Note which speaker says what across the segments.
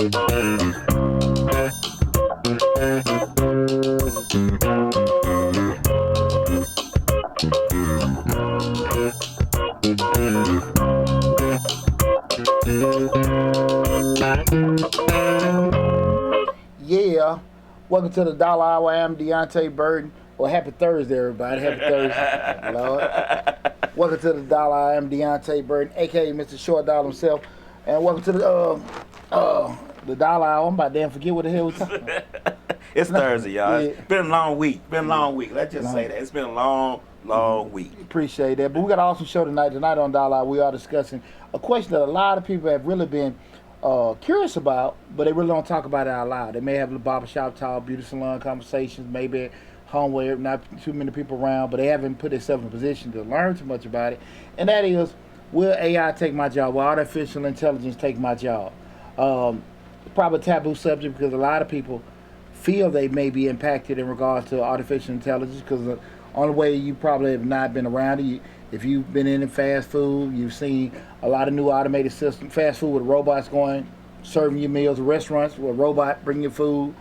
Speaker 1: Yeah, welcome to the Dollar Hour. I'm Deontay Burton. Well, happy Thursday, everybody. Happy Thursday, Lord. Welcome to the Dollar Hour. I'm Deontay Burton, aka Mr. Short Dollar himself, and welcome to the Dollar Hour. I'm about to damn forget what the hell we're talking about.
Speaker 2: It's Thursday, y'all.
Speaker 1: Yeah.
Speaker 2: It's been a long week. Let's just say that. It's been a long week.
Speaker 1: Appreciate that. But we got an awesome show tonight. Tonight on Dollar Hour, we are discussing a question that a lot of people have really been curious about, but they really don't talk about it out loud. They may have a barbershop talk, beauty salon conversations, maybe at home where not too many people around, but they haven't put themselves in a position to learn too much about it. And that is, will AI take my job? Will artificial intelligence take my job? Probably a taboo subject because a lot of people feel they may be impacted in regards to artificial intelligence because the only way you probably have not been around it, if you've been in fast food, you've seen a lot of new automated systems, fast food with robots going, serving your meals, restaurants with a robot bringing your food,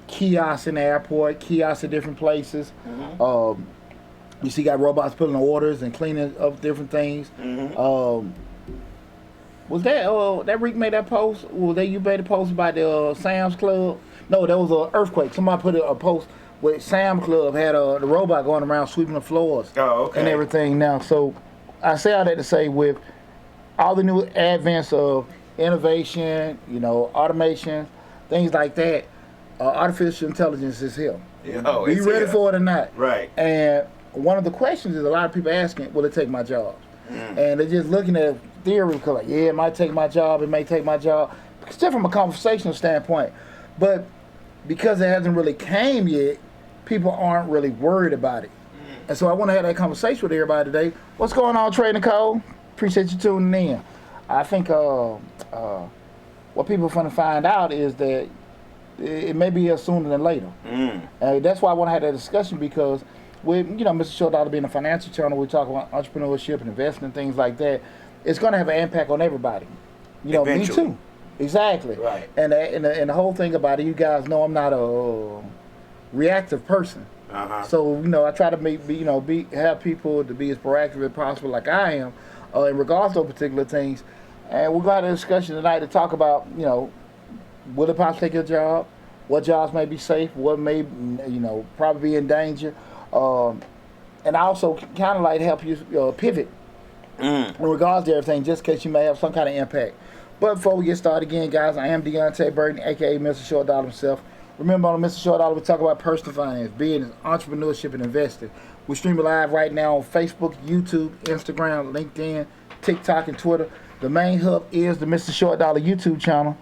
Speaker 1: kiosks in the airport, kiosks at different places. You see got robots putting orders and cleaning up different things. Was that Rick made that post? You made a post about the Sam's Club? No, that was an earthquake. Somebody put a post with Sam's Club had the robot going around sweeping the floors and everything now. So I say all that to say with all the new advance of innovation, automation, things like that, artificial intelligence is here.
Speaker 2: Are
Speaker 1: you ready for it or not?
Speaker 2: Right.
Speaker 1: And one of the questions is a lot of people asking, will it take my job? And they're just looking at theory because like, it might take my job, it may take my job. It's just from a conversational standpoint. But because it hasn't really came yet, people aren't really worried about it. And so I want to have that conversation with everybody today. What's going on, Trey Nicole? Appreciate you tuning in. I think what people are going to find out is that it may be here sooner than later. And that's why I want to have that discussion because with Mr. Short Dollar being a financial channel, we talk about entrepreneurship and investing and things like that. It's going to have an impact on everybody. Me too. Exactly.
Speaker 2: Right.
Speaker 1: And the whole thing about it, you guys know I'm not a reactive person. So I try to have people to be as proactive as possible, like I am, in regards to particular things. And we're going to have a discussion tonight to talk about will it possibly take your job? What jobs may be safe? What may probably be in danger? And also kind of like help you pivot in regards to everything, just in case you may have some kind of impact. But before we get started again, guys, I am Deontay Burton, a.k.a. Mr. Short Dollar himself. Remember, on Mr. Short Dollar, we talk about personal finance, business, entrepreneurship, and investing. We're streaming live right now on Facebook, YouTube, Instagram, LinkedIn, TikTok, and Twitter. The main hub is the Mr. Short Dollar YouTube channel,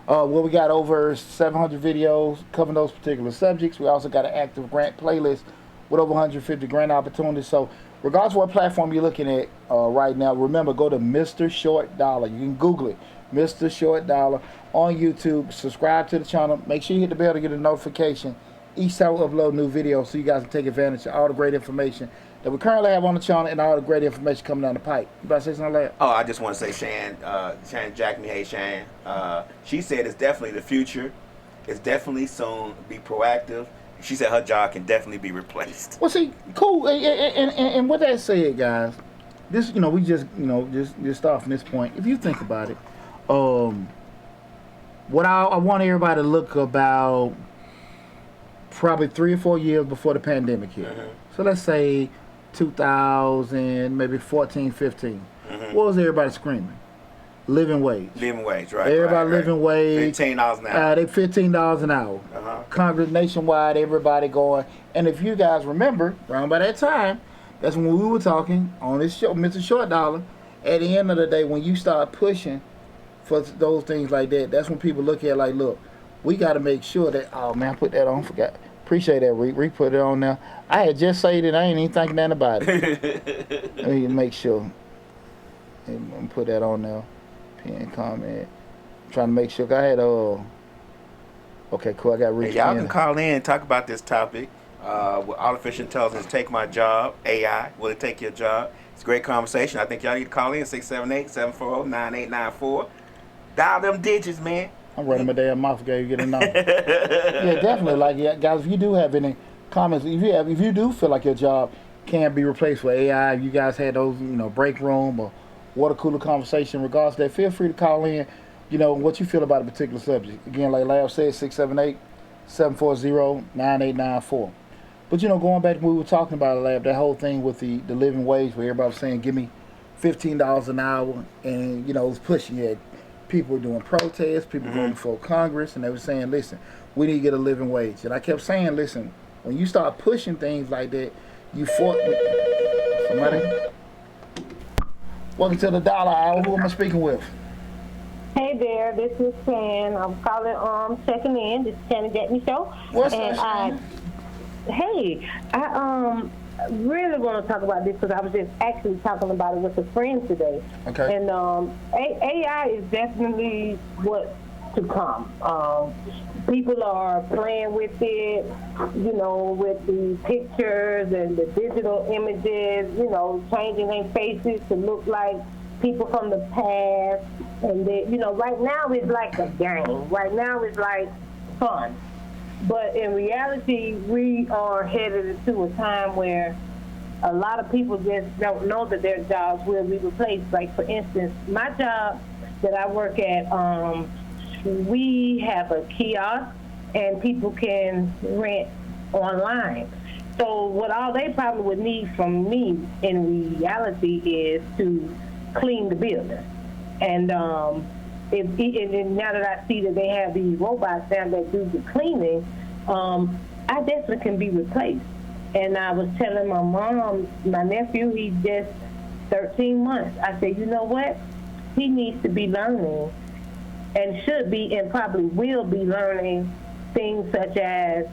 Speaker 1: where we got over 700 videos covering those particular subjects. We also got an active grant playlist with over 150 grant opportunities. So regardless of what platform you're looking at right now, remember, go to Mr. Short Dollar. You can Google it, Mr. Short Dollar on YouTube. Subscribe to the channel. Make sure you hit the bell to get a notification each time we upload new videos so you guys can take advantage of all the great information that we currently have on the channel and all the great information coming down the pipe. You about to say something like that?
Speaker 2: Oh, I just want to say Shan jacked me. Hey, Shan. She said it's definitely the future. It's definitely soon. Be proactive. She said her job can definitely be replaced.
Speaker 1: Well, see, cool. And with that said, guys, this, we just start from this point. If you think about it, what I want everybody to look about probably 3 or 4 years before the pandemic hit. So let's say 2000, maybe 14, 15. What was everybody screaming? Living wage.
Speaker 2: Living wage, right.
Speaker 1: Everybody living wage.
Speaker 2: $15 an hour.
Speaker 1: They $15 an hour. Congress nationwide, everybody going. And if you guys remember, around by that time, that's when we were talking on this show, Mr. Short Dollar. At the end of the day, when you start pushing for those things like that, that's when people look at it like, look, we got to make sure that, oh man, I put that on, forgot. Appreciate that, Rick. Rick put it on there. I had just said it, I ain't even thinking nothing about it. Let me make sure. Let me put that on there. Pin comment. I'm trying to make sure. I had okay, cool. I got Rick.
Speaker 2: Hey, y'all can call in and talk about this topic. Will artificial intelligence take my job? AI, will it take your job? It's a great conversation. I think y'all need to call in 678-740-9894. Dial them digits, man.
Speaker 1: I'm running my damn mouth, guy. You get a number. Yeah, definitely. Like, yeah, guys, if you do have any comments, if you do feel like your job can be replaced with AI, you guys had those, break room or water cooler conversation in regards to that, feel free to call in, what you feel about a particular subject. Again, like Lab said, 678-740-9894. But, going back to what we were talking about, Lab, that whole thing with the living wage where everybody was saying, give me $15 an hour, and, it was pushing it. People were doing protests, people going before Congress, and they were saying, listen, we need to get a living wage. And I kept saying, listen, when you start pushing things like that, you fought with somebody. Welcome to the Dollar Hour. Who am I speaking with?
Speaker 3: Hey there, this is Shan. I'm calling, checking in. This is Shannon Jackman Show.
Speaker 1: What's up, Shannon?
Speaker 3: I really want to talk about this because I was just actually talking about it with a friend today.
Speaker 1: Okay.
Speaker 3: And AI is definitely what to come. People are playing with it, with the pictures and the digital images, changing their faces to look like people from the past. And right now it's like a game. Right now it's like fun. But in reality, we are headed into a time where a lot of people just don't know that their jobs will be replaced. Like, for instance, my job that I work at, we have a kiosk and people can rent online. So what all they probably would need from me in reality is to clean the building. And and now that I see that they have these robots down that do the cleaning, I definitely can be replaced. And I was telling my mom, my nephew, he's just 13 months. I said, you know what? He needs to be learning and should be and probably will be learning things such as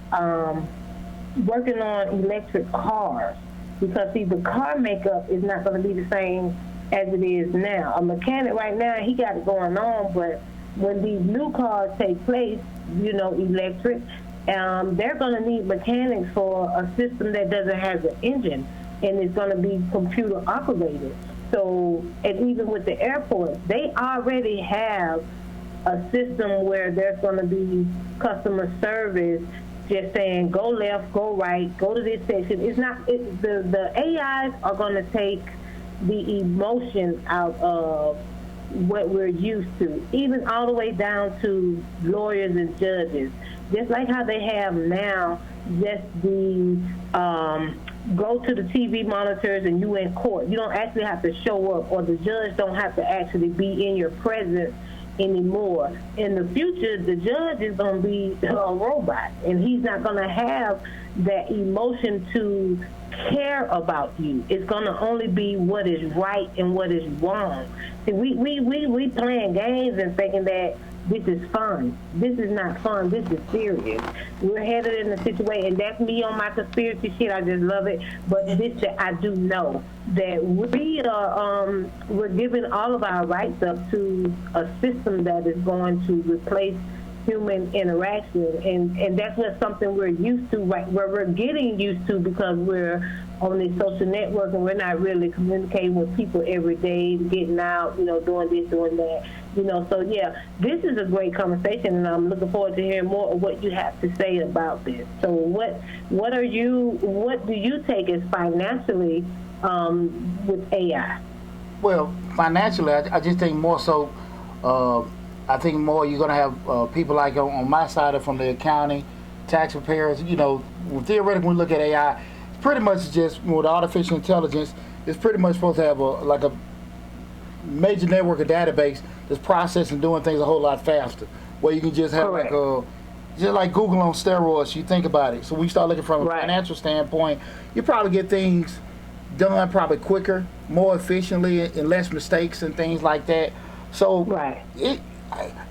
Speaker 3: working on electric cars. Because, see, the car makeup is not going to be the same as it is now. A mechanic right now, he got it going on, but when these new cars take place, electric, they're going to need mechanics for a system that doesn't have an engine, and it's going to be computer operated. So, and even with the airports, they already have a system where there's going to be customer service just saying, go left, go right, go to this section. It's not, the AIs are going to take the emotion out of what we're used to, even all the way down to lawyers and judges. Just like how they have now, just the go to the TV monitors and you in court. You don't actually have to show up, or the judge don't have to actually be in your presence anymore. In the future, the judge is going to be a robot, and he's not going to have that emotion to care about you. It's going to only be what is right and what is wrong. See, we playing games and thinking that this is fun. This is not fun. This is serious. We're headed in a situation, and that's me on my conspiracy shit. I just love it. But this, I do know that we are we're giving all of our rights up to a system that is going to replace human interaction, and that's what something we're used to, right? Where we're getting used to because we're on this social network and we're not really communicating with people every day, getting out, doing this, doing that, So yeah, this is a great conversation, and I'm looking forward to hearing more of what you have to say about this. So what do you take as financially with AI?
Speaker 1: Well, financially, I just think more so. I think more you're going to have people like on my side from the accounting, tax preparers. Theoretically, when we look at AI, it's pretty much just with artificial intelligence. It's pretty much supposed to have a major network of database that's processing, doing things a whole lot faster. Where you can just have just like Google on steroids. You think about it. So we start looking from a financial standpoint. You probably get things done probably quicker, more efficiently, and less mistakes and things like that. So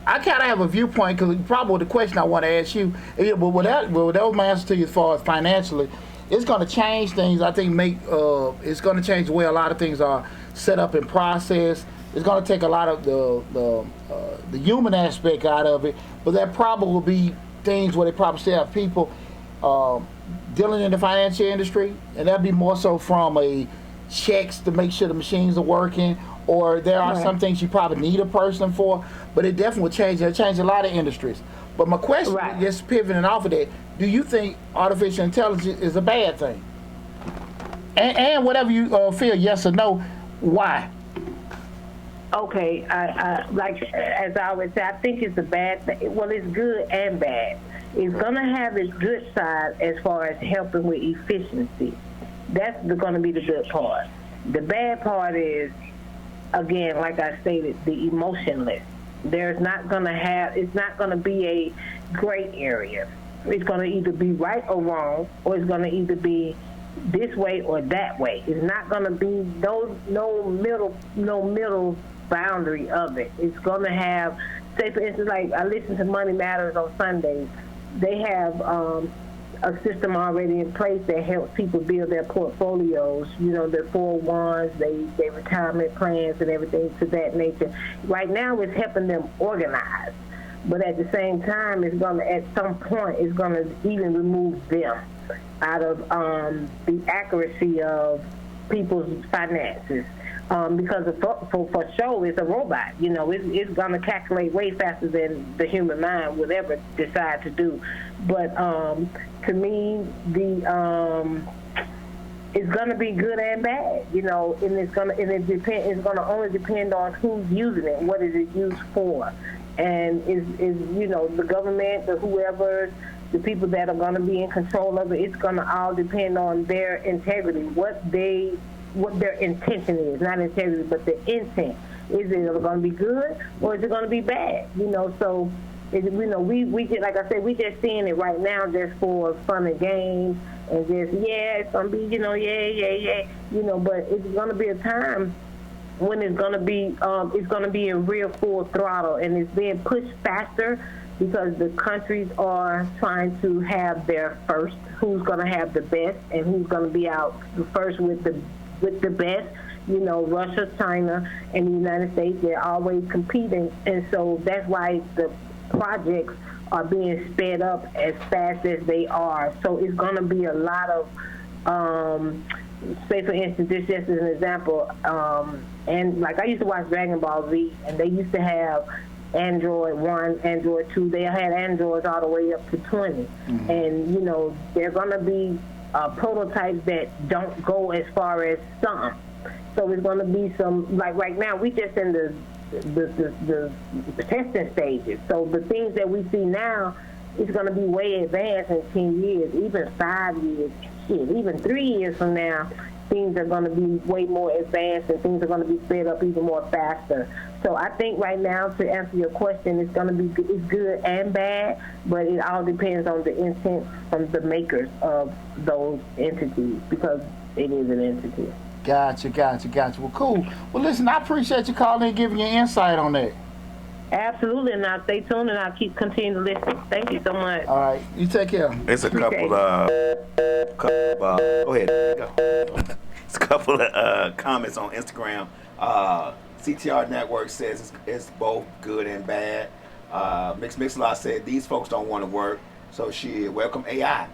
Speaker 1: I kind of have a viewpoint, because probably the question I want to ask you, that was my answer to you as far as financially. It's going to change things. I think it's going to change the way a lot of things are set up and processed. It's going to take a lot of the human aspect out of it, but that probably will be things where they probably still have people dealing in the financial industry, and that'd be more so from a checks to make sure the machines are working, or there are
Speaker 3: Right.
Speaker 1: some things you probably need a person for, but it definitely will change. It'll change a lot of industries. But my question,
Speaker 3: Right.
Speaker 1: just pivoting off of that, do you think artificial intelligence is a bad thing? And whatever you feel, yes or no, why?
Speaker 3: Okay, I like as I always say, I think it's a bad thing. Well, it's good and bad. It's gonna have its good side as far as helping with efficiency. That's gonna be the good part. The bad part is, again, like I stated, the emotionless. It's not gonna be a gray area. It's gonna either be right or wrong, or it's gonna either be this way or that way. It's not gonna be no middle boundary of it. It's gonna have, say for instance, like I listen to Money Matters on Sundays. They have a system already in place that helps people build their portfolios, their 401s, their retirement plans and everything to that nature. Right now it's helping them organize. But at the same time, at some point, it's going to even remove them out of the accuracy of people's finances. Because for sure, it's a robot. It's going to calculate way faster than the human mind would ever decide to do. But to me, it's going to be good and bad, and it's going to only depend on who's using it, what is it used for, and is the government, the whoever, the people that are going to be in control of it. It's going to all depend on their integrity, what their intention is, not integrity, but the intent. Is it going to be good or is it going to be bad? So we just, like I said, we just seeing it right now just for fun and games, and just it's gonna be but it's gonna be a time when it's gonna be in real full throttle, and it's being pushed faster because the countries are trying to have their first, who's gonna have the best and who's gonna be out first with the best. Russia, China, and the United States, they're always competing, and so that's why the projects are being sped up as fast as they are. So it's going to be a lot of, say for instance, this just as an example, and like I used to watch Dragon Ball Z, and they used to have Android 1, Android 2. They had Androids all the way up to 20. Mm-hmm. And, they're going to be prototypes that don't go as far as some. So there's going to be some, like right now, we just in the testing stages. So the things that we see now is going to be way advanced in 10 years, even 5 years, even 3 years from now. Things are going to be way more advanced, and things are going to be sped up even more faster. So I think right now, to answer your question, it's going to be it's good and bad, but it all depends on the intent from the makers of those entities, because it is an entity.
Speaker 1: Gotcha. Well, cool. Well, listen, I appreciate you calling and giving your insight on that.
Speaker 3: Absolutely, and I'll stay tuned and I'll continue to listen. Thank you so much.
Speaker 1: All right, you take care.
Speaker 2: It's a couple go ahead. Go. It's a couple of comments on Instagram. CTR Network says it's both good and bad. Mixlot said these folks don't want to work, so she welcome AI.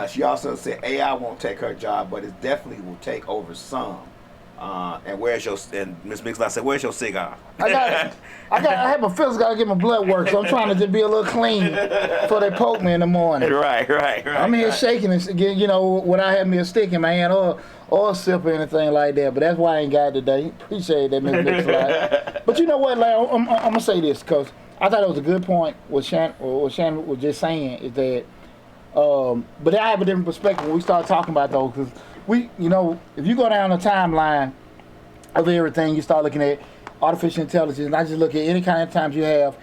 Speaker 2: She also said AI won't take her job, but it definitely will take over some. And Miss Mixlot said, "Where's your cigar?"
Speaker 1: I have a feels gotta get my blood work, so I'm trying to just be a little clean before they poke me in the morning.
Speaker 2: Right.
Speaker 1: I'm here shaking and without having me a stick in my hand or a sip or anything like that. But that's why I ain't got it today. Appreciate that, Miss Mixlot. But you know what, like, I'm gonna say this because I thought it was a good point. What Shannon was just saying is that. But I have a different perspective when we start talking about those, because if you go down the timeline of everything, you start looking at artificial intelligence, and I just look at any kind of times you have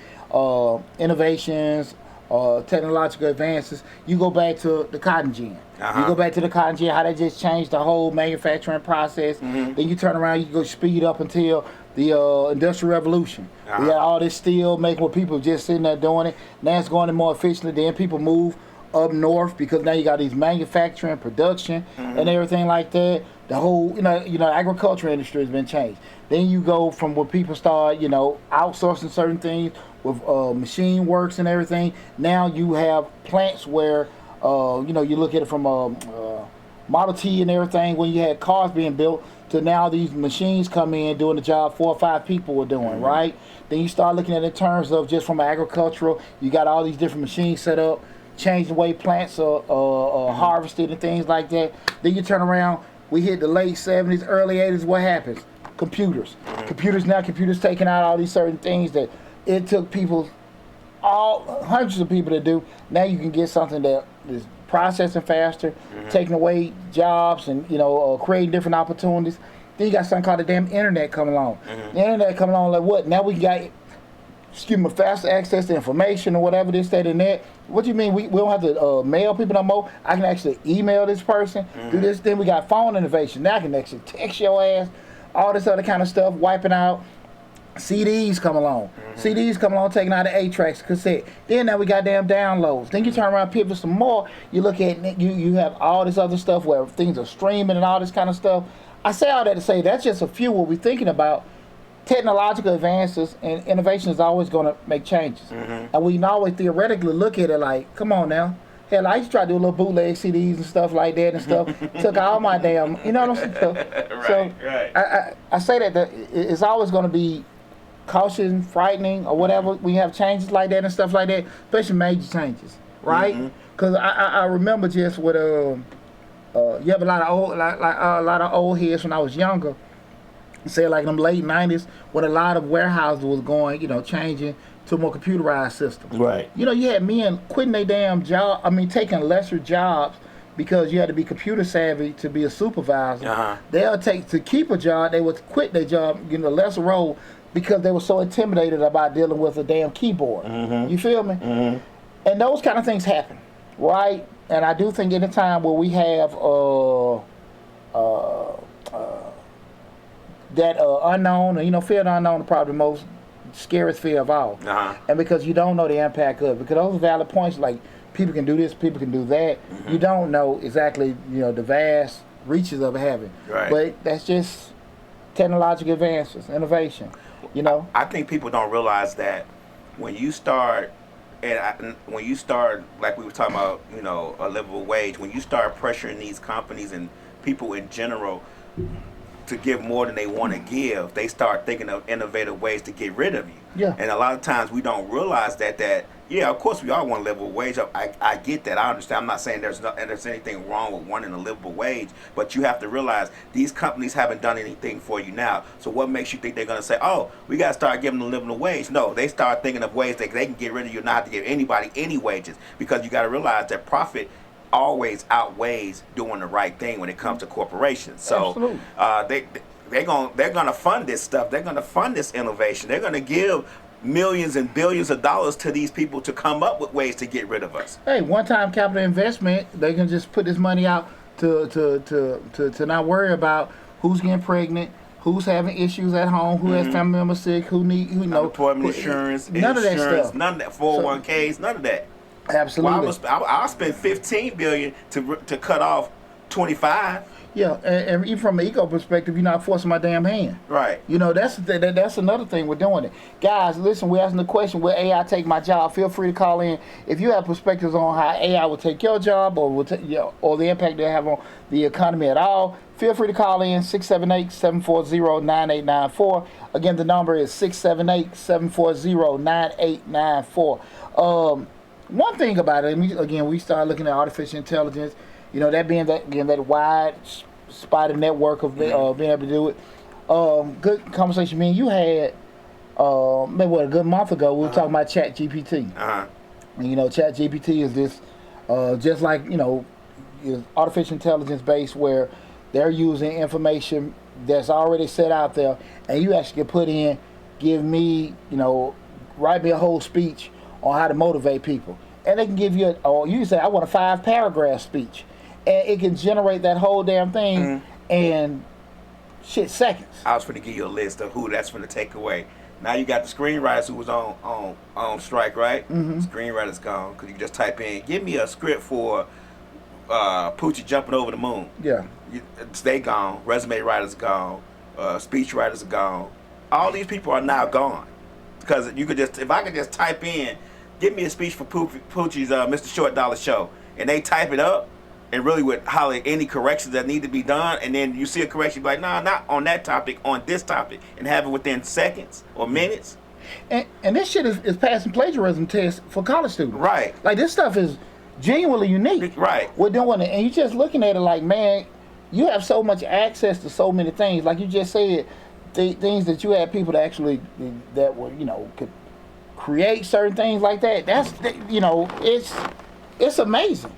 Speaker 1: innovations, technological advances. You go back to the cotton gin. Uh-huh. You go back to the cotton gin, how they just changed the whole manufacturing process. Mm-hmm. Then you turn around, you go speed up until the Industrial Revolution. Uh-huh. We got all this steel making where people just sitting there doing it. Now it's going in more efficiently. Then people move up north because now you got these manufacturing, production, mm-hmm. and everything like that. The whole, agriculture industry has been changed. Then you go from where people start, outsourcing certain things with machine works and everything. Now you have plants where, you look at it from Model T and everything, when you had cars being built to now these machines come in doing the job 4 or 5 people were doing, right? Then you start looking at it in terms of just from agricultural, you got all these different machines set up, change the way plants are harvested and things like that. Then you turn around, we hit the late 70s, early 80s, what happens? Computers. Computers taking out all these certain things that it took people, hundreds of people to do. Now you can get something that is processing faster, taking away jobs and, creating different opportunities. Then you got something called the damn internet coming along. The internet coming along like what? Now we got, faster access to information or whatever, this, that, and that. What do you mean? We don't have to mail people no more? I can actually email this person, do this. Then we got phone innovation. Now I can actually text your ass, all this other kind of stuff, wiping out. CDs come along. CDs come along, taking out the 8-tracks, cassette. Then now we got damn downloads. Then you turn around, pivot some more. You look at you have all this other stuff where things are streaming and all this kind of stuff. I say all that to say that's just a few what we're thinking about. Technological advances and innovation is always going to make changes. And we can always theoretically look at it like, come on now. Hell, I used to try to do a little bootleg CDs and stuff like that and stuff. Took all my damn, you know what I'm saying?
Speaker 2: Right.
Speaker 1: I say that it's always going to be caution, frightening, or whatever. We have changes like that and stuff like that, especially major changes, right? Because I remember just with you have a lot of old heads when I was younger. Say like in them late 90s when a lot of warehouses was going, changing to a more computerized system.
Speaker 2: Right.
Speaker 1: You had men quitting their damn job. I mean, taking lesser jobs because you had to be computer savvy to be a supervisor. They'll take to keep a job. They would quit their job, a lesser role because they were so intimidated about dealing with a damn keyboard. You feel me? And those kind of things happen, right? And I do think in a time where we have that unknown, and fear of the unknown is probably the most scariest fear of all. And because you don't know the impact of it, because those are valid points, like people can do this, people can do that. You don't know exactly, the vast reaches of having.
Speaker 2: Right.
Speaker 1: But that's just technological advances, innovation.
Speaker 2: I think people don't realize that when you start, like we were talking about, a livable wage, when you start pressuring these companies and people in general to give more than they want to give, they start thinking of innovative ways to get rid of you.
Speaker 1: Yeah.
Speaker 2: And a lot of times we don't realize that of course we all want a livable wage. I get that. I understand. I'm not saying there's anything wrong with wanting a livable wage, but you have to realize these companies haven't done anything for you now. So what makes you think they're going to say, oh, we got to start giving them a livable wage? No, they start thinking of ways that they can get rid of you and not have to give anybody any wages, because you got to realize that profit always outweighs doing the right thing when it comes to corporations. So they're gonna fund this stuff. They're gonna fund this innovation. They're gonna give millions and billions of dollars to these people to come up with ways to get rid of us.
Speaker 1: Hey, one-time capital investment. They can just put this money out to not worry about who's getting pregnant, who's having issues at home, who has family members sick,
Speaker 2: unemployment insurance,
Speaker 1: none of that stuff,
Speaker 2: none of that 401ks, none of that.
Speaker 1: Absolutely.
Speaker 2: Well, I'll spend $15 billion to cut off 25.
Speaker 1: Yeah, and even from an eco perspective, you're not forcing my damn hand.
Speaker 2: Right.
Speaker 1: That's another thing we're doing it. Guys, listen, we're asking the question, will AI take my job? Feel free to call in. If you have perspectives on how AI will take your job or or the impact they have on the economy at all, feel free to call in 678-740-9894. Again, the number is 678-740-9894. One thing about it, again, we start looking at artificial intelligence, that being that wide spotted network of being able to do it. Good conversation me and you had maybe a good month ago. We were talking about ChatGPT. And ChatGPT is this just like is artificial intelligence based, where they're using information that's already set out there, and you actually can put in, write me a whole speech on how to motivate people. And they can give you, you can say, I want a 5-paragraph speech. And it can generate that whole damn thing in seconds.
Speaker 2: I was going to give you a list of who that's going to take away. Now you got the screenwriters who was on strike, right? Screenwriters gone, because you just type in, give me a script for Poochie jumping over the moon.
Speaker 1: Yeah.
Speaker 2: They gone. Resume writers gone. Speech writers are gone. All these people are now gone. Because if I could just type in, give me a speech for Poochie's Mr. Short Dollar show, and they type it up, and really would holler any corrections that need to be done, and then you see a correction, you be like, nah, not on that topic, on this topic, and have it within seconds or minutes.
Speaker 1: And this shit is passing plagiarism tests for college students.
Speaker 2: Right.
Speaker 1: Like, this stuff is genuinely unique.
Speaker 2: Right.
Speaker 1: We're doing it, and you're just looking at it like, man, you have so much access to so many things. Like you just said, things that you had people that actually, that were, you know, could create certain things like that. That's, you know, it's amazing.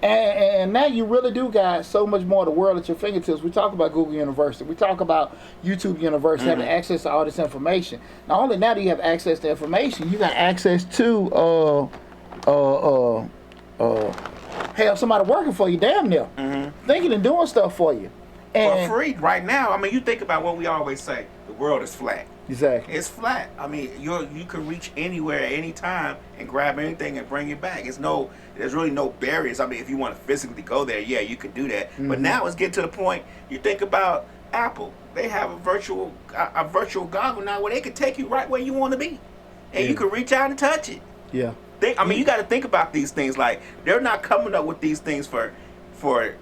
Speaker 1: And now you really do got so much more of the world at your fingertips. We talk about Google University. We talk about YouTube University having access to all this information. Not only now do you have access to information, you got access to have somebody working for you damn near, thinking and doing stuff for you. And
Speaker 2: for free right now. I mean, you think about what we always say: the world is flat.
Speaker 1: Exactly.
Speaker 2: It's flat. I mean, you can reach anywhere at any time and grab anything and bring it back. There's really no barriers. I mean, if you want to physically go there, yeah, you can do that. But now it's getting to the point. You think about Apple. They have a virtual goggle now where they can take you right where you want to be, and you can reach out and touch it.
Speaker 1: Yeah.
Speaker 2: I mean, you got to think about these things. Like, they're not coming up with these things for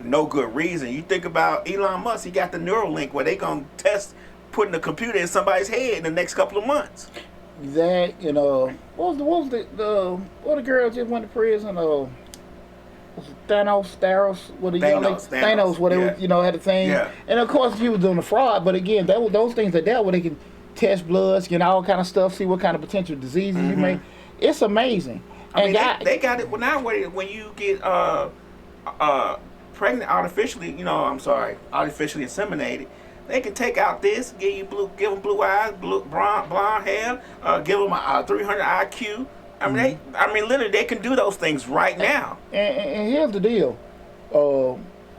Speaker 2: no good reason. You think about Elon Musk. He got the Neuralink where they gonna test putting a computer in somebody's head in the next couple of months.
Speaker 1: That, you know, what was the girl just went to prison? Was it Thanos, what the young lady? Thanos, what they you know, had a thing. Yeah. And of course he was doing the fraud, but again, those things are there where they can test bloods, get all kind of stuff, see what kind of potential diseases you may. It's amazing.
Speaker 2: I mean, they got it. Well, now when you get pregnant artificially, artificially inseminated, they can take out this, give them blue eyes, blonde hair, give them a 300 IQ. I mean, literally, they can do those things right now.
Speaker 1: And here's the deal: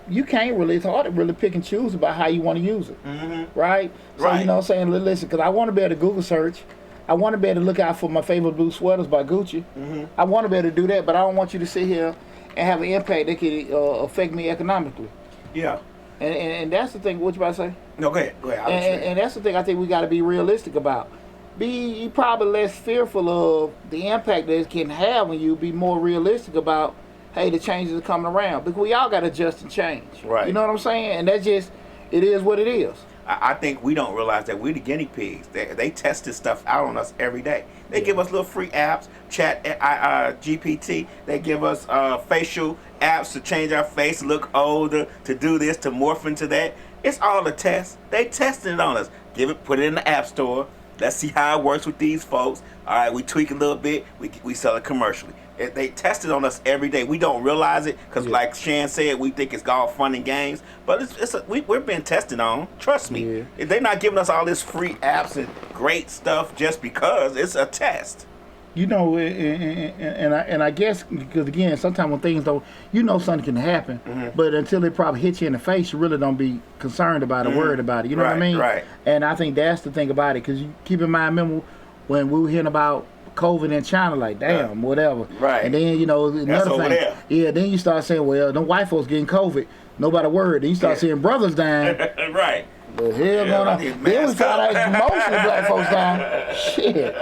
Speaker 1: you can't really. It's hard to really pick and choose about how you want to use it, right? So you know, what I'm saying, listen, because I want to be able to Google search. I want to be able to look out for my favorite blue sweaters by Gucci. I want to be able to do that, but I don't want you to sit here and have an impact that could affect me economically.
Speaker 2: Yeah.
Speaker 1: And that's the thing. What you about to say?
Speaker 2: No, go ahead.
Speaker 1: And that's the thing I think we got to be realistic about. Be probably less fearful of the impact that it can have on you. Be more realistic about, hey, the changes are coming around. Because we all got to adjust and change.
Speaker 2: Right.
Speaker 1: You know what I'm saying? And that's just, it is what it is.
Speaker 2: I think we don't realize that we're the guinea pigs. They test this stuff out on us every day. They give us little free apps, Chat GPT. They give us facial apps to change our face, look older, to do this, to morph into that. It's all a test. They testing it on us. Put it in the app store. Let's see how it works with these folks. All right, we tweak a little bit. We sell it commercially. They test it on us every day. We don't realize it because, like Shan said, we think it's all fun and games. But we're being tested on. Trust me.
Speaker 1: Yeah.
Speaker 2: They're not giving us all this free apps and great stuff just because it's a test.
Speaker 1: You know, and I guess because again, sometimes when things don't, you know, something can happen, but until it probably hits you in the face, you really don't be concerned about it, worried about it. You know what I mean?
Speaker 2: Right.
Speaker 1: And I think that's the thing about it, because you keep in mind, remember when we were hearing about COVID in China, like damn, whatever.
Speaker 2: Right.
Speaker 1: And then, you know, another thing.
Speaker 2: There.
Speaker 1: Yeah, then you start saying, well, them white folks getting COVID, nobody worried. Then you start seeing brothers dying.
Speaker 2: Right.
Speaker 1: The hell going on? Then we found out it's mostly black folks dying. Shit.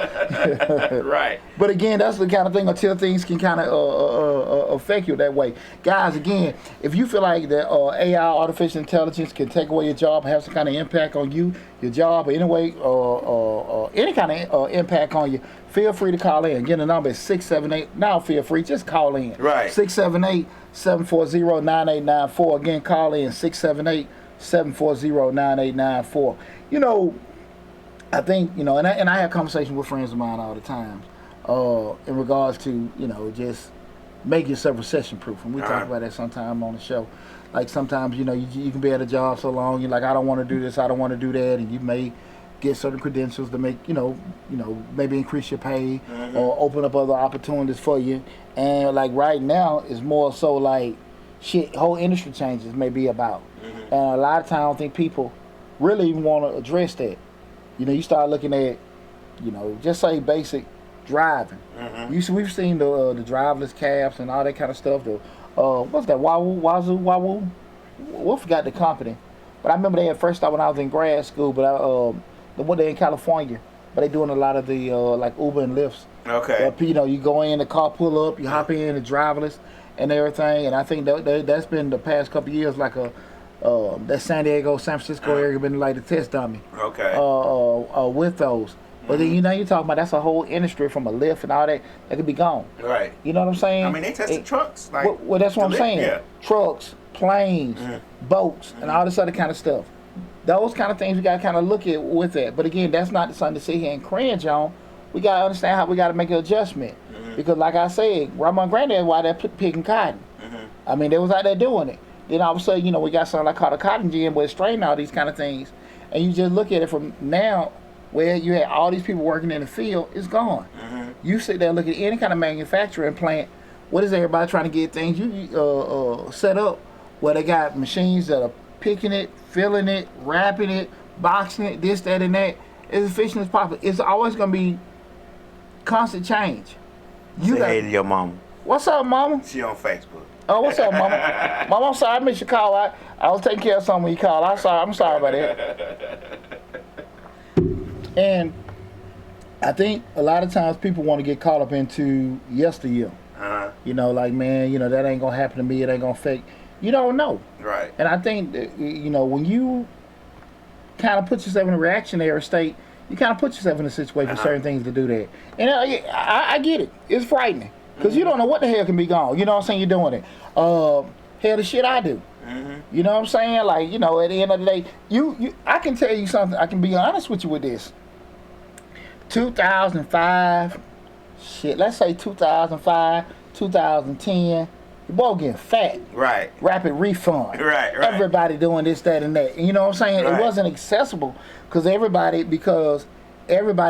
Speaker 2: Right.
Speaker 1: But again, that's the kind of thing until things can kind of affect you that way. Guys, again, if you feel like that AI, artificial intelligence, can take away your job, have some kind of impact on you, your job, or any way, any kind of impact on you, feel free to call in. Again, the number is 678. Now feel free, just call in.
Speaker 2: Right.
Speaker 1: 678-740-9894. Again, call in 678-740-9894. You know, I think, you know, and I have conversations with friends of mine all the time in regards to, you know, just make yourself recession proof. And we talk about that sometime on the show. Like sometimes, you know, you can be at a job so long, you're like, I don't want to do this, I don't want to do that, and you may get certain credentials to make, you know, maybe increase your pay or open up other opportunities for you. And like right now, it's more so like shit, whole industry changes may be about. And a lot of times I don't think people really even want to address that. You know, you start looking at, you know, just say basic driving. We've seen the driverless cabs and all that kind of stuff. The what's that? Wazoo. We forgot the company, but I remember they had first started when I was in grad school. But the one day in California, but they doing a lot of the like Uber and Lyfts.
Speaker 2: Okay.
Speaker 1: You know, you go in, the car pull up, you hop in, it's driverless and everything. And I think that's been the past couple of years like that San Diego, San Francisco area been like the test dummy.
Speaker 2: Okay.
Speaker 1: With those. But then, you know, you're talking about that's a whole industry from a Lyft and all that could be gone.
Speaker 2: Right.
Speaker 1: You know what I'm saying?
Speaker 2: I mean, they tested trucks. Like,
Speaker 1: well, that's what I'm saying.
Speaker 2: Yeah.
Speaker 1: Trucks, planes, boats, and all this other kind of stuff. Those kind of things we got to kind of look at with that. But again, that's not something to sit here and cringe on. We got to understand how we got to make an adjustment. Because like I said, grandma and granddad was out there picking cotton. I mean, they was out there doing it. Then all of a sudden, you know, we got something like called a cotton gin where it's straining all these kind of things. And you just look at it from now, where you had all these people working in the field, it's gone. You sit there and look at any kind of manufacturing plant. What is everybody trying to get things set up where they got machines that are picking it, filling it, wrapping it, boxing it, this, that, and that, as efficient as possible. It's always going to be constant change.
Speaker 2: Say hey to your mama.
Speaker 1: What's up, mama?
Speaker 2: She on Facebook.
Speaker 1: Oh, what's up, mama? Mama, I'm sorry I missed your call. I was taking care of something when you called. I'm sorry about that. And I think a lot of times people want to get caught up into yesteryear. You know, like, man, you know, that ain't gonna happen to me. It ain't gonna affect. You don't know.
Speaker 2: Right.
Speaker 1: And I think that, you know, when you kind of put yourself in a reactionary state, you kind of put yourself in a situation for certain things to do that. And I get it. It's frightening because you don't know what the hell can be gone. You know what I'm saying? You're doing it. Hell, the shit I do. You know what I'm saying? Like, you know, at the end of the day, I can tell you something. I can be honest with you with this. 2005, shit, let's say 2005, 2010, your boy getting fat.
Speaker 2: Right.
Speaker 1: Rapid refund.
Speaker 2: Right.
Speaker 1: Everybody doing this, that, and that. And you know what I'm saying?
Speaker 2: Right.
Speaker 1: It wasn't accessible because everybody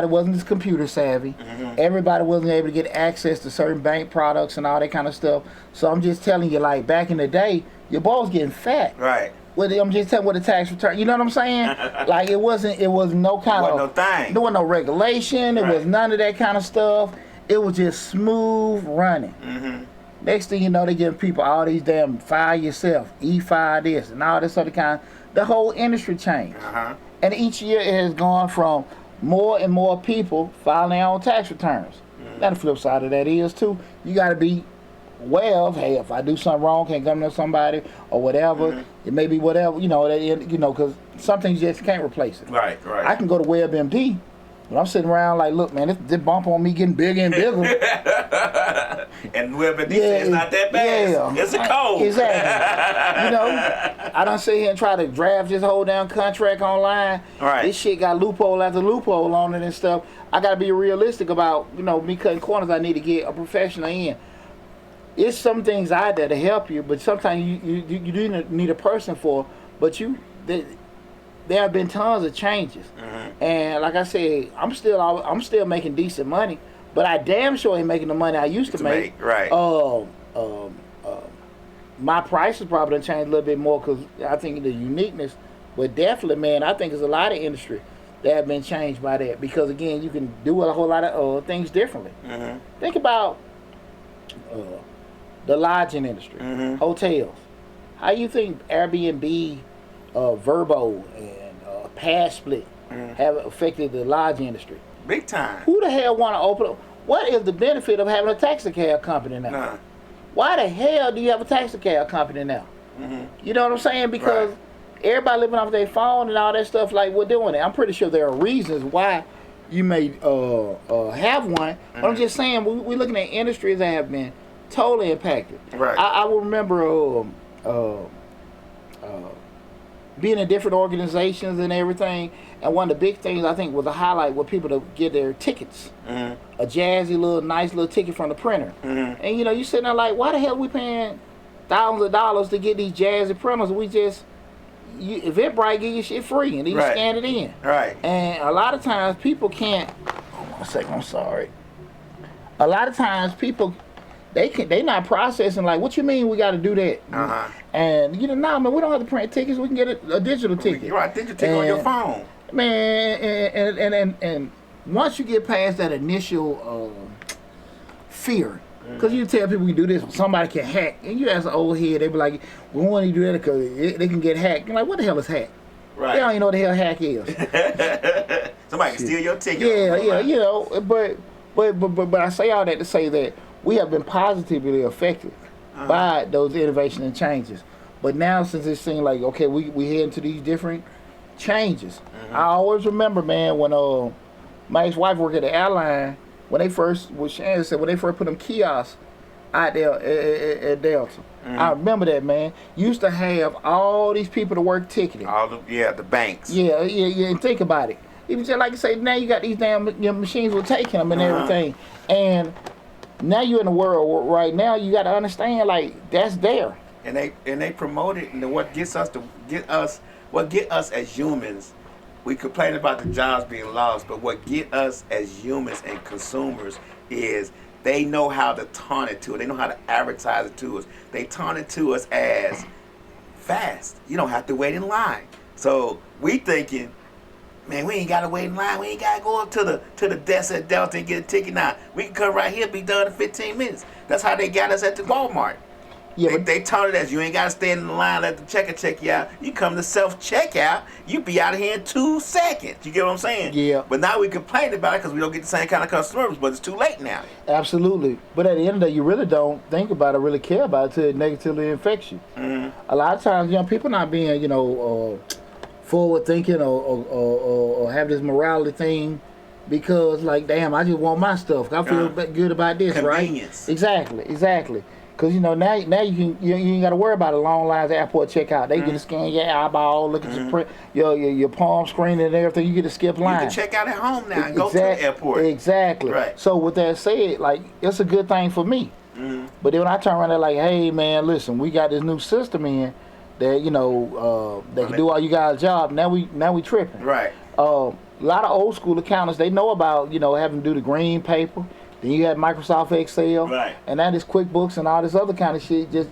Speaker 1: wasn't as computer savvy. Everybody wasn't able to get access to certain bank products and all that kind of stuff. So I'm just telling you, like, back in the day, your boy was getting fat.
Speaker 2: Right.
Speaker 1: I'm just telling you what the tax return. You know what I'm saying? Like it was no kind of
Speaker 2: no thing.
Speaker 1: There was no regulation. It was none of that kind of stuff. It was just smooth running. Next thing you know, they giving people all these damn file yourself, E-file this, and all this other kind. The whole industry changed. And each year it has gone from more and more people filing their own tax returns. Now the flip side of that is too, you got to be well, hey, if I do something wrong, can't come to somebody or whatever, it may be whatever, you know, because some things you just can't replace it.
Speaker 2: Right.
Speaker 1: I can go to WebMD, but I'm sitting around like, look, man, this bump on me getting bigger and bigger.
Speaker 2: And WebMD says it's not that bad.
Speaker 1: Yeah.
Speaker 2: It's a code.
Speaker 1: Exactly. You know, I done sit here and try to draft this whole damn contract online.
Speaker 2: Right.
Speaker 1: This shit got loophole after loophole on it and stuff. I got to be realistic about, you know, me cutting corners. I need to get a professional in. It's some things out there to help you, but sometimes you do need a person for. But there have been tons of changes, and like I said, I'm still making decent money, but I damn sure ain't making the money I used to make.
Speaker 2: Right.
Speaker 1: My prices probably done changed a little bit more because I think the uniqueness, but definitely, man, I think there's a lot of industry that have been changed by that because again, you can do a whole lot of things differently. Think about the lodging industry, hotels. How you think Airbnb, Vrbo, and PassSplit have affected the lodging industry?
Speaker 2: Big time.
Speaker 1: Who the hell want to open up? What is the benefit of having a taxi cab company now?
Speaker 2: Nah.
Speaker 1: Why the hell do you have a taxi cab company now? You know what I'm saying? Because everybody living off their phone and all that stuff, like we're doing it. I'm pretty sure there are reasons why you may have one. But I'm just saying, we're looking at industries that have been totally impacted.
Speaker 2: Right.
Speaker 1: I will remember being in different organizations and everything, and one of the big things I think was a highlight was people to get their tickets. A jazzy little nice little ticket from the printer. And you know, you sitting there like, why the hell are we paying thousands of dollars to get these jazzy printers? We just Eventbrite give you shit free and you scan it in.
Speaker 2: Right.
Speaker 1: And a lot of times people can't. Hold on a second, I'm sorry. A lot of times people they not processing like, what you mean we got to do that? And you know, nah, man, we don't have to print tickets. We can get a digital ticket.
Speaker 2: You're right, digital ticket on your phone.
Speaker 1: Man, and once you get past that initial fear, because you tell people you do this, somebody can hack, and you ask an old head, they be like, we want you to do that because they can get hacked. You're like, what the hell is hack?
Speaker 2: Right.
Speaker 1: They don't even know what the hell hack is.
Speaker 2: Somebody can steal your ticket.
Speaker 1: Yeah, you know, but I say all that to say that we have been positively affected by those innovations and changes. But now, since it seems like, okay, we head into these different changes. I always remember, man, when my ex-wife worked at the airline, when they first, what Shannon said, when they first put them kiosks out there at Delta. I remember that, man. Used to have all these people to work ticketing.
Speaker 2: The banks.
Speaker 1: Yeah, and think about it. Even just like you say, now you got these damn your machines were taking them and everything. And now you're in the world right now, you got to understand, like, that's there.
Speaker 2: And they promote it, and what get us as humans, we complain about the jobs being lost, but what get us as humans and consumers is they know how to taunt it to us. They know how to advertise it to us. They taunt it to us as fast. You don't have to wait in line. So we thinking, man, we ain't gotta wait in line. We ain't gotta go up to the desk at Delta and get a ticket now. We can come right here, be done in 15 minutes. That's how they got us at the Walmart. Yeah, they taught it as you ain't gotta stand in the line, let the checker check you out. You come to self-checkout, you be out of here in 2 seconds. You get what I'm saying?
Speaker 1: Yeah.
Speaker 2: But now we complain about it because we don't get the same kind of customers, but it's too late now.
Speaker 1: Absolutely. But at the end of the day, you really don't think about it, really care about it until it negatively affects you. A lot of times, people not being, forward thinking or have this morality thing because, like, damn, I just want my stuff. I feel good about this,
Speaker 2: Convenience.
Speaker 1: right? Exactly. Because, now you ain't got to worry about a long lines at airport checkout. They get to scan your eyeball, look at your print, your palm screen and everything. You get to skip line.
Speaker 2: You can check out at home now and go to the airport.
Speaker 1: Exactly.
Speaker 2: Right.
Speaker 1: So with that said, like, it's a good thing for me. But then when I turn around, they're like, hey, man, listen, we got this new system in that, that can do all you guys' job. Now we tripping.
Speaker 2: Right.
Speaker 1: A lot of old school accountants, they know about, having to do the green paper. Then you have Microsoft Excel,
Speaker 2: right.
Speaker 1: And that is QuickBooks and all this other kind of shit. Just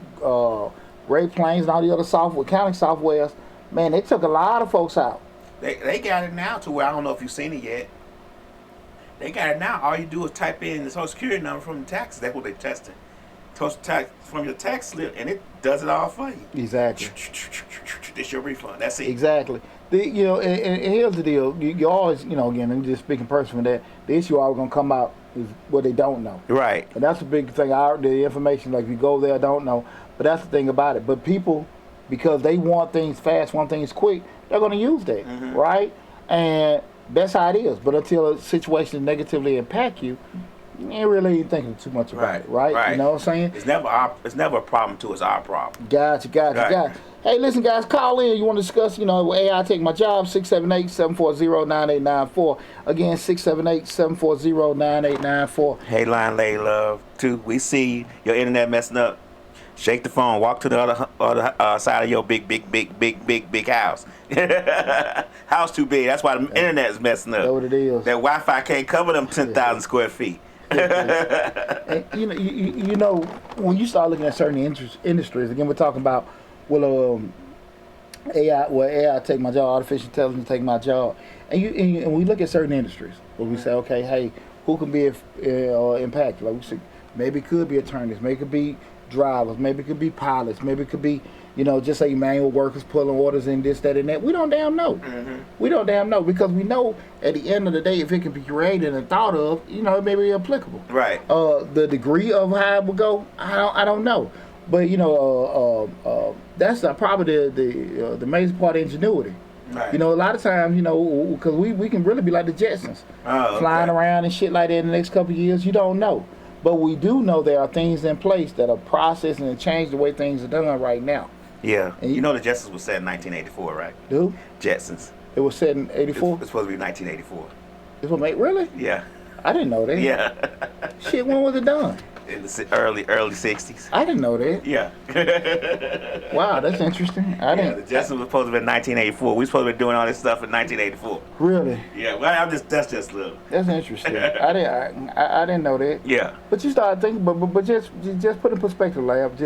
Speaker 1: Great Plains and all the other accounting softwares. Man, they took a lot of folks out.
Speaker 2: They got it now to where I don't know if you've seen it yet. They got it now. All you do is type in the Social Security number from the taxes. That's what they're testing. Tax from your tax slip, and it does it all for you.
Speaker 1: Exactly.
Speaker 2: It's your refund. That's it.
Speaker 1: Exactly. And here's the deal. You always, again, I'm just speaking personally, that the issue always gonna come out is what they don't know.
Speaker 2: Right.
Speaker 1: And that's a big thing. The information, like, you go there, don't know. But that's the thing about it. But people, because they want things fast, want things quick, they're going to use that, right? And that's how it is. But until a situation negatively impact you, you ain't really thinking too much about it, right? You know what I'm saying?
Speaker 2: It's never a problem to us. Our problem.
Speaker 1: Gotcha. Hey, listen, guys, call in. You want to discuss, AI take my job, 678-740-9894. Again, 678-740-9894.
Speaker 2: Hey, Line Lay Love, too. We see your internet messing up. Shake the phone. Walk to the other side of your big house. House too big. That's why the internet is messing up.
Speaker 1: That's what it is.
Speaker 2: That Wi-Fi can't cover them 10,000 square feet.
Speaker 1: And, when you start looking at certain industries, again, we're talking about, AI take my job, artificial intelligence take my job, and we look at certain industries where we say, okay, hey, who can be impacted? Like we said, maybe it could be attorneys, maybe it could be drivers, maybe it could be pilots, maybe it could be, just say manual workers pulling orders in this, that, and that. We don't damn know. We don't damn know, because we know at the end of the day, if it can be created and thought of, it may be applicable.
Speaker 2: Right.
Speaker 1: The degree of how it will go, I don't know. But that's probably the amazing part of ingenuity.
Speaker 2: Right.
Speaker 1: A lot of times, because we can really be like the Jetsons, flying around and shit like that in the next couple of years. You don't know, but we do know there are things in place that are processing and change the way things are done right now.
Speaker 2: Yeah, and the Jetsons was set in 1984, right?
Speaker 1: Who?
Speaker 2: Jetsons.
Speaker 1: It was set in 84.
Speaker 2: It's supposed to be 1984.
Speaker 1: It's what made really?
Speaker 2: Yeah.
Speaker 1: I didn't know that.
Speaker 2: Yeah.
Speaker 1: Shit, when was it done?
Speaker 2: In the early 60s.
Speaker 1: I didn't know that.
Speaker 2: Yeah.
Speaker 1: Wow, that's interesting. The
Speaker 2: Jetsons was supposed to be 1984. We supposed to be doing all this stuff in 1984.
Speaker 1: Really?
Speaker 2: Yeah. Well, that's just little.
Speaker 1: That's interesting. I didn't know that.
Speaker 2: Yeah.
Speaker 1: But you start thinking, but just put in perspective, Lab.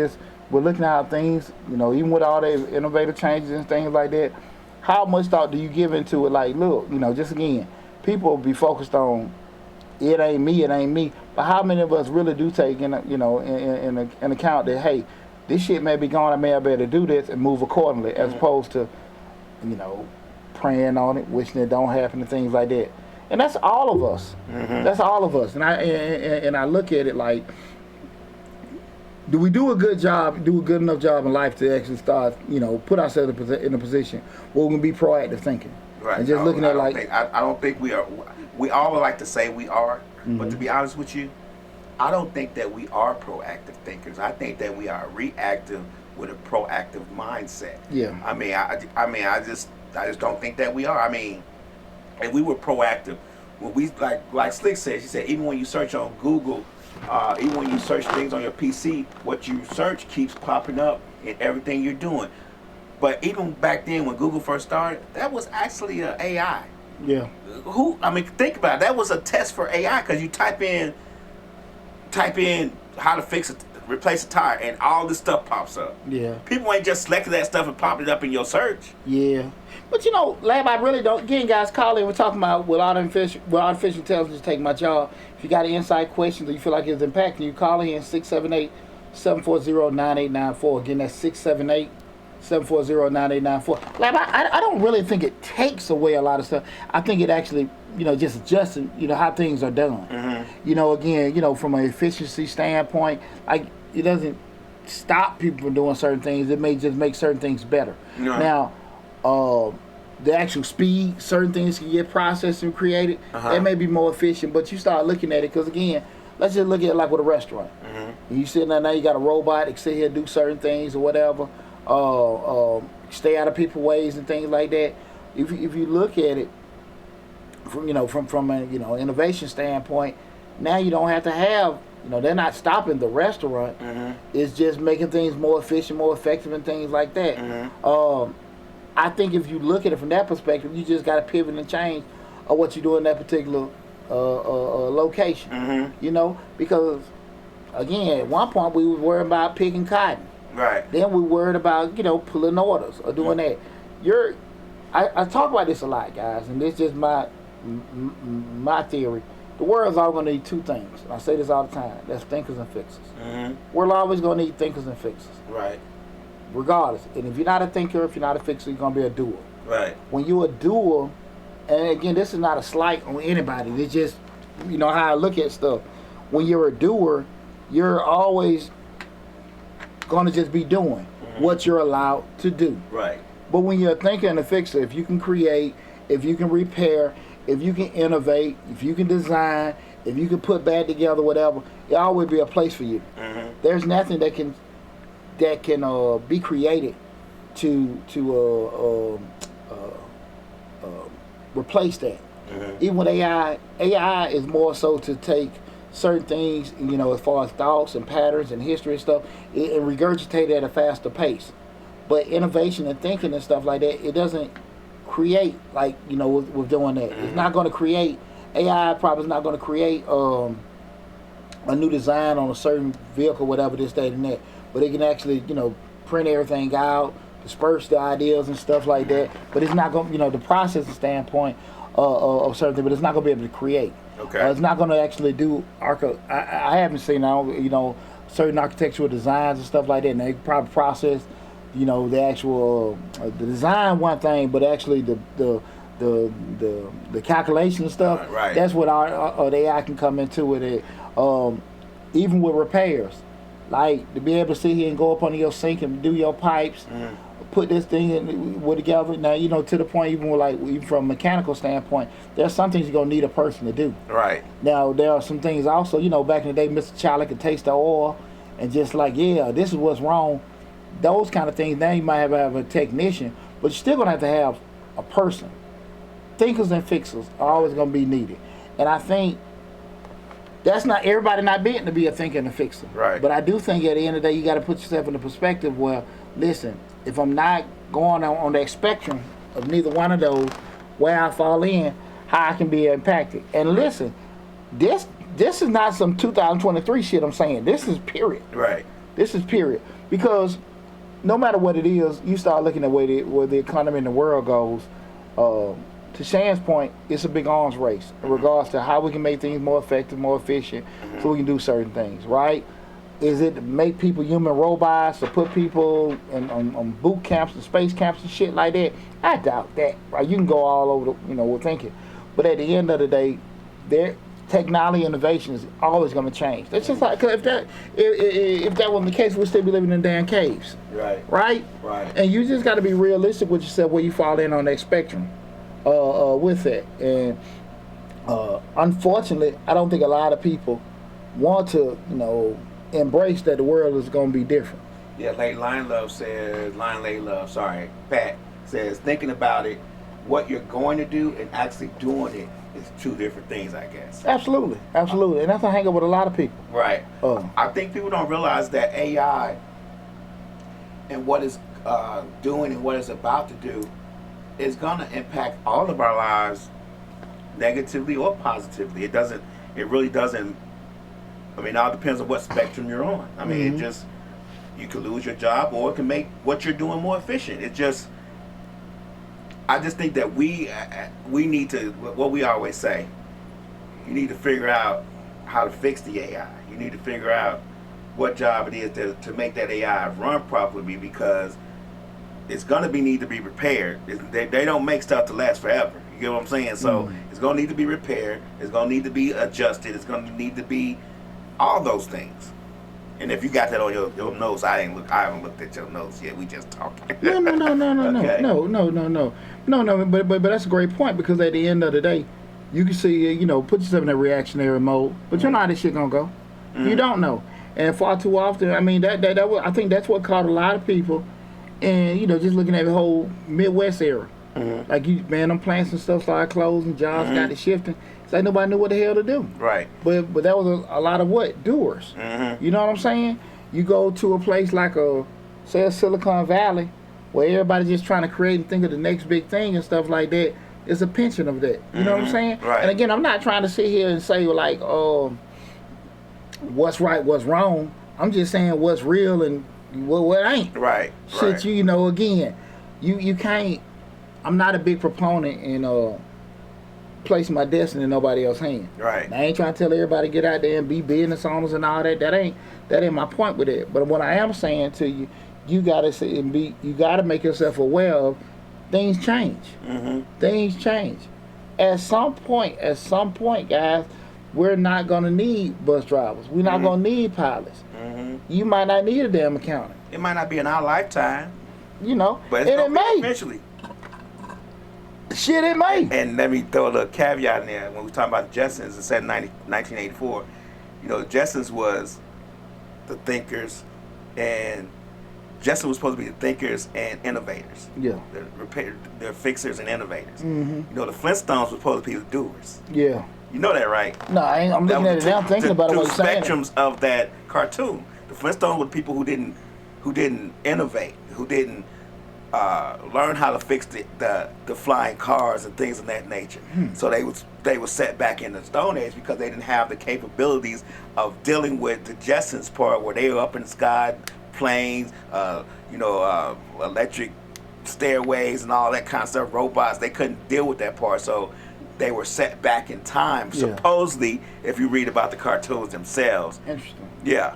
Speaker 1: We're looking at how things, even with all the innovative changes and things like that. How much thought do you give into it? Like, look, just again, people be focused on it ain't me. But how many of us really do take in account that, hey, this shit may be gone, I may have better do this and move accordingly, as opposed to, praying on it, wishing it don't happen, and things like that. And that's all of us. That's all of us. And I look at it like, do we do a good enough job in life to actually start, put ourselves in a position where we can be proactive thinking?
Speaker 2: Right.
Speaker 1: And just looking at
Speaker 2: I don't think we are. We all would like to say we are, but to be honest with you, I don't think that we are proactive thinkers. I think that we are reactive with a proactive mindset.
Speaker 1: Yeah.
Speaker 2: I just don't think that we are. I mean, if we were proactive, when we like Slick said, she said even when you search on Google, even when you search things on your PC, what you search keeps popping up in everything you're doing. But even back then when Google first started, that was actually an AI.
Speaker 1: Yeah.
Speaker 2: Think about it. That was a test for AI because you type in how to replace a tire, and all this stuff pops up.
Speaker 1: Yeah.
Speaker 2: People ain't just selected that stuff and popped it up in your search.
Speaker 1: Yeah. But Lab, I really don't. Again, guys, call in. We're talking about will artificial intelligence take my job? If you got an inside question or you feel like it's impacting you, call in 678-740-9894. Again, that's 678-740-9894. Lab, I don't really think it takes away a lot of stuff. I think it actually, just adjusting, how things are done. Again, from an efficiency standpoint, it doesn't stop people from doing certain things. It may just make certain things better. Now, the actual speed, certain things can get processed and created. It may be more efficient, but you start looking at it because, again, let's just look at it like with a restaurant. You sitting there now, you got a robot that can sit here and do certain things or whatever, stay out of people's ways and things like that. If you look at it from an innovation standpoint, now you don't have to have, they're not stopping the restaurant. It's just making things more efficient, more effective, and things like that. I think if you look at it from that perspective, you just got to pivot and change what you do in that particular location. Because again, at one point we were worried about picking cotton.
Speaker 2: Right.
Speaker 1: Then we worried about pulling orders or doing that. I talk about this a lot, guys, and this is just my theory. The world's all going to need two things. I say this all the time. That's thinkers and fixers. We're always going to need thinkers and fixers.
Speaker 2: Right.
Speaker 1: Regardless. And if you're not a thinker, if you're not a fixer, you're going to be a doer.
Speaker 2: Right.
Speaker 1: When you're a doer, and again, this is not a slight on anybody. It's just, how I look at stuff. When you're a doer, you're always going to just be doing what you're allowed to do.
Speaker 2: Right.
Speaker 1: But when you're a thinker and a fixer, if you can create, if you can repair, if you can innovate, if you can design, if you can put back together, whatever, it always be a place for you. There's nothing that can be created to replace that. Even with AI is more so to take certain things, as far as thoughts and patterns and history and stuff, and regurgitate it at a faster pace. But innovation and thinking and stuff like that, it doesn't create with doing that. It's not going to create. AI probably is not going to create a new design on a certain vehicle, whatever this, that, and that. But it can actually, print everything out, disperse the ideas and stuff like that. But it's not going, the processing standpoint of certain things, but it's not going to be able to create.
Speaker 2: Okay.
Speaker 1: It's not going to actually do I haven't seen certain architectural designs and stuff like that, and they probably process, the actual the design one thing, but actually the calculation and stuff.
Speaker 2: Right.
Speaker 1: That's what the AI can come into with it. Even with repairs, like to be able to sit here and go up under your sink and do your pipes, put this thing together. Now, to the point even from a mechanical standpoint, there's some things you're gonna need a person to do.
Speaker 2: Right.
Speaker 1: Now there are some things also, back in the day, Mr. Charlie could taste the oil and just this is what's wrong. Those kind of things. Now you might have a technician, but you're still gonna have to have a person. Thinkers and fixers are always gonna be needed, and I think that's not everybody not being to be a thinker and a fixer.
Speaker 2: Right.
Speaker 1: But I do think at the end of the day, you got to put yourself in the perspective where, listen, if I'm not going on that spectrum of neither one of those, where I fall in, how I can be impacted. And listen, this is not some 2023 shit I'm saying. This is period.
Speaker 2: Right.
Speaker 1: This is period. Because no matter what it is, you start looking at where the economy in the world goes. To Shan's point, it's a big arms race in regards to how we can make things more effective, more efficient, so we can do certain things, right? Is it to make people human robots or put people on boot camps and space camps and shit like that? I doubt that. Right? You can go all over with thinking. But at the end of the day, their technology innovation is always going to change. That's just like, cause if that wasn't the case, we'd still be living in damn caves. Right? And you just got to be realistic with yourself where you fall in on that spectrum with that. And unfortunately, I don't think a lot of people want to, embrace that the world is going to be different.
Speaker 2: Yeah, Pat says, thinking about it, what you're going to do and actually doing it is two different things, I guess.
Speaker 1: Absolutely. And that's a hang up with a lot of people.
Speaker 2: Right. I think people don't realize that AI and what it's doing and what it's about to do is going to impact all of our lives negatively or positively. It really doesn't. I mean, it all depends on what spectrum you're on. I mean, you could lose your job or it can make what you're doing more efficient. I just think that we need to, what we always say, you need to figure out how to fix the AI. You need to figure out what job it is to make that AI run properly, because it's going to need to be repaired. They don't make stuff to last forever. You get what I'm saying? So it's going to need to be repaired. It's going to need to be adjusted. It's going to need to be all those things. And if you got that on your notes, I haven't looked at your notes yet. We just talking.
Speaker 1: No. Okay. No. But that's a great point, because at the end of the day, you can see, put yourself in that reactionary mode, but you know how this shit gonna go. You don't know, and far too often, I mean, I think that's what caught a lot of people, and just looking at the whole Midwest era, like them plants and stuff started closing, jobs got to shifting. It's like nobody knew what the hell to do.
Speaker 2: Right.
Speaker 1: But that was a lot of doers. You know what I'm saying? You go to a place like a Silicon Valley, where everybody's just trying to create and think of the next big thing and stuff like that. It's a pension of that. You know what I'm saying?
Speaker 2: Right.
Speaker 1: And again, I'm not trying to sit here and say like, what's right, what's wrong. I'm just saying what's real and what ain't.
Speaker 2: Right.
Speaker 1: Shit, again, you can't. I'm not a big proponent in placing my destiny in nobody else's hand.
Speaker 2: Right.
Speaker 1: I ain't trying to tell everybody to get out there and be business owners and all that. That ain't my point with it. But what I am saying to you, you gotta make yourself aware of things change. Things change. At some point, guys, we're not gonna need bus drivers. We're not gonna need pilots. You might not need a damn accountant.
Speaker 2: It might not be in our lifetime.
Speaker 1: But it may
Speaker 2: eventually.
Speaker 1: Shit, it may.
Speaker 2: And let me throw a little caveat in there. When we talk about the Jetsons, it said 1984. The Jetsons was the thinkers, and Jetsons was supposed to be the thinkers and innovators.
Speaker 1: Yeah.
Speaker 2: They're fixers and innovators. The Flintstones were supposed to be the doers.
Speaker 1: Yeah.
Speaker 2: You know that, right?
Speaker 1: No, I'm looking at it now. I'm thinking about what you're saying.
Speaker 2: Two spectrums of that cartoon. The Flintstones were people who didn't innovate, who didn't learn how to fix the flying cars and things of that nature. So they were set back in the Stone Age because they didn't have the capabilities of dealing with the Jetsons part, where they were up in the sky, planes, electric stairways and all that kind of stuff, robots. They couldn't deal with that part, so they were set back in time. Yeah. Supposedly, if you read about the cartoons themselves.
Speaker 1: Interesting.
Speaker 2: Yeah.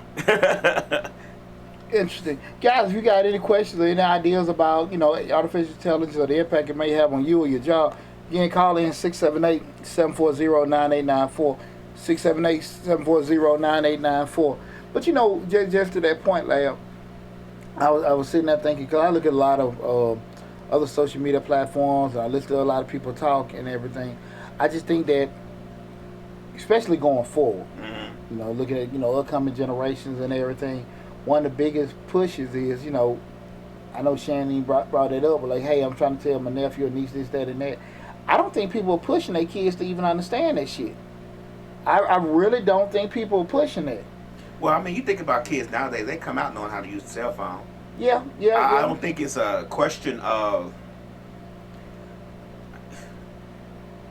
Speaker 1: Interesting. Guys, if you got any questions or any ideas about, artificial intelligence or the impact it may have on you or your job, you can call in 678-740-9894. 678-740-9894. But just to that point, Lab, I was sitting there thinking, because I look at a lot of other social media platforms, and I listen to a lot of people talk and everything. I just think that, especially going forward, looking at, upcoming generations and everything, one of the biggest pushes is, I know Shannon brought it up, but like, hey, I'm trying to tell my nephew or niece this, that, and that. I don't think people are pushing their kids to even understand that shit. I really don't think people are pushing that.
Speaker 2: Well, I mean, you think about kids nowadays, they come out knowing how to use a cell phone.
Speaker 1: Yeah.
Speaker 2: I don't think it's a question of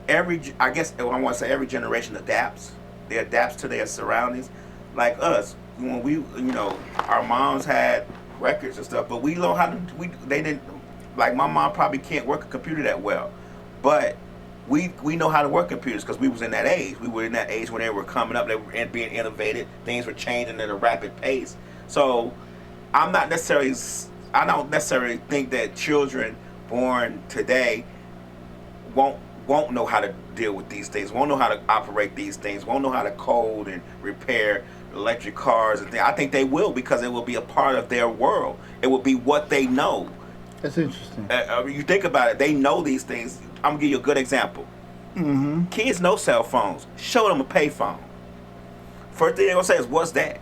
Speaker 2: every generation adapts. They adapts to their surroundings. Like us, when our moms had records and stuff, but we know how to, they didn't, like my mom probably can't work a computer that well, but we know how to work computers because we was in that age. We were in that age when they were coming up, they were being innovated. Things were changing at a rapid pace. So I don't necessarily think that children born today won't know how to deal with these things, won't know how to operate these things, won't know how to code and repair electric cars and things. I think they will, because it will be a part of their world. It will be what they know.
Speaker 1: That's interesting.
Speaker 2: You think about it, they know these things. I'm going to give you a good example.
Speaker 1: Mm-hmm.
Speaker 2: Kids know cell phones. Show them a payphone. First thing they're going to say is, what's that?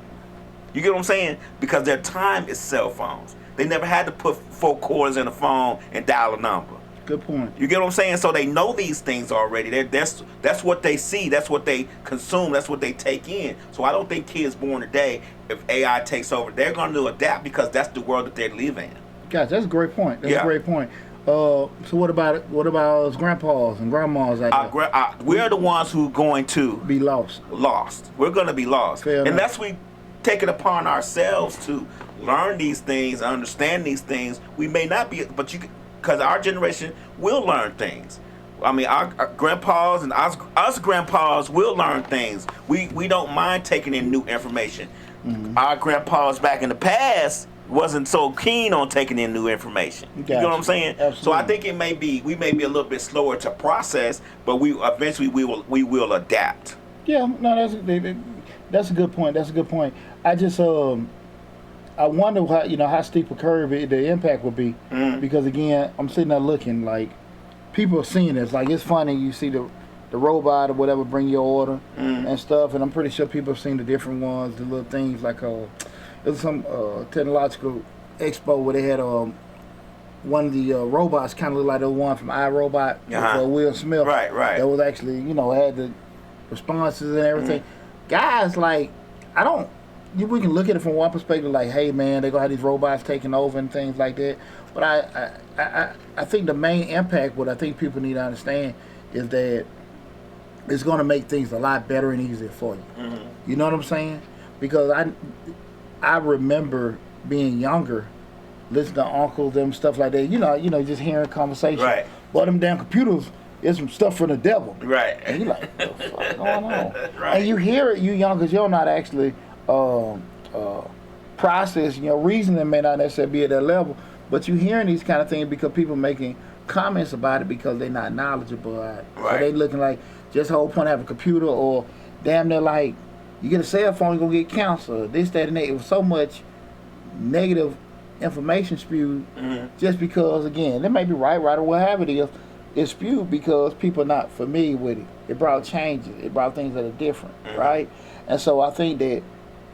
Speaker 2: You get what I'm saying? Because their time is cell phones. They never had to put 4 quarters in a phone and dial a number.
Speaker 1: Good point.
Speaker 2: You get what I'm saying? So they know these things already. That's what they see. That's what they consume. That's what they take in. So I don't think kids born today, if AI takes over, they're going to adapt because that's the world that they live in.
Speaker 1: Gosh, that's a great point. That's a great point. So what about us grandpas and grandmas out there?
Speaker 2: We're the ones who going to
Speaker 1: be lost.
Speaker 2: We're going to be lost.
Speaker 1: Fair enough.
Speaker 2: Unless we take it upon ourselves to learn these things, understand these things, we may not be, because our generation will learn things. I mean, our grandpas and us grandpas will learn things. We don't mind taking in new information. Mm-hmm. Our grandpas back in the past wasn't so keen on taking in new information. You know what I'm saying?
Speaker 1: Absolutely.
Speaker 2: So I think we may be a little bit slower to process, but we will adapt.
Speaker 1: Yeah, no, that's a good point. That's a good point. I just I wonder how steep a curve the impact would be, because again, I'm sitting there looking like people are seeing this. Like, it's funny, you see the robot or whatever bring your order and stuff, and I'm pretty sure people have seen the different ones, the little things like it was some technological expo where they had one of the robots kind of looked like the one from iRobot with Will Smith.
Speaker 2: Right.
Speaker 1: That was actually had the responses and everything. Guys, like, we can look at it from one perspective, like, hey man, they're gonna have these robots taking over and things like that. But I think the main impact, what I think people need to understand, is that it's gonna make things a lot better and easier for you. Mm-hmm. You know what I'm saying? Because I remember being younger, listening to uncles and stuff like that. You know, just hearing conversation.
Speaker 2: Right.
Speaker 1: But them damn computers is some stuff from the devil.
Speaker 2: Right.
Speaker 1: And you're like, what the fuck going on?
Speaker 2: Right.
Speaker 1: And you hear it, you youngers, you're not actually process. Reasoning may not necessarily be at that level, but you hearing these kind of things because people making comments about it because they're not knowledgeable about it.
Speaker 2: Right.
Speaker 1: So they looking like just the whole point of have a computer, or damn, they're like, you get a cell phone, you're going to get cancer, this, that, and that. It was so much negative information spewed just because, again, that may be right, or whatever it is, it's spewed because people are not familiar with it. It brought changes. It brought things that are different, right? And so I think that,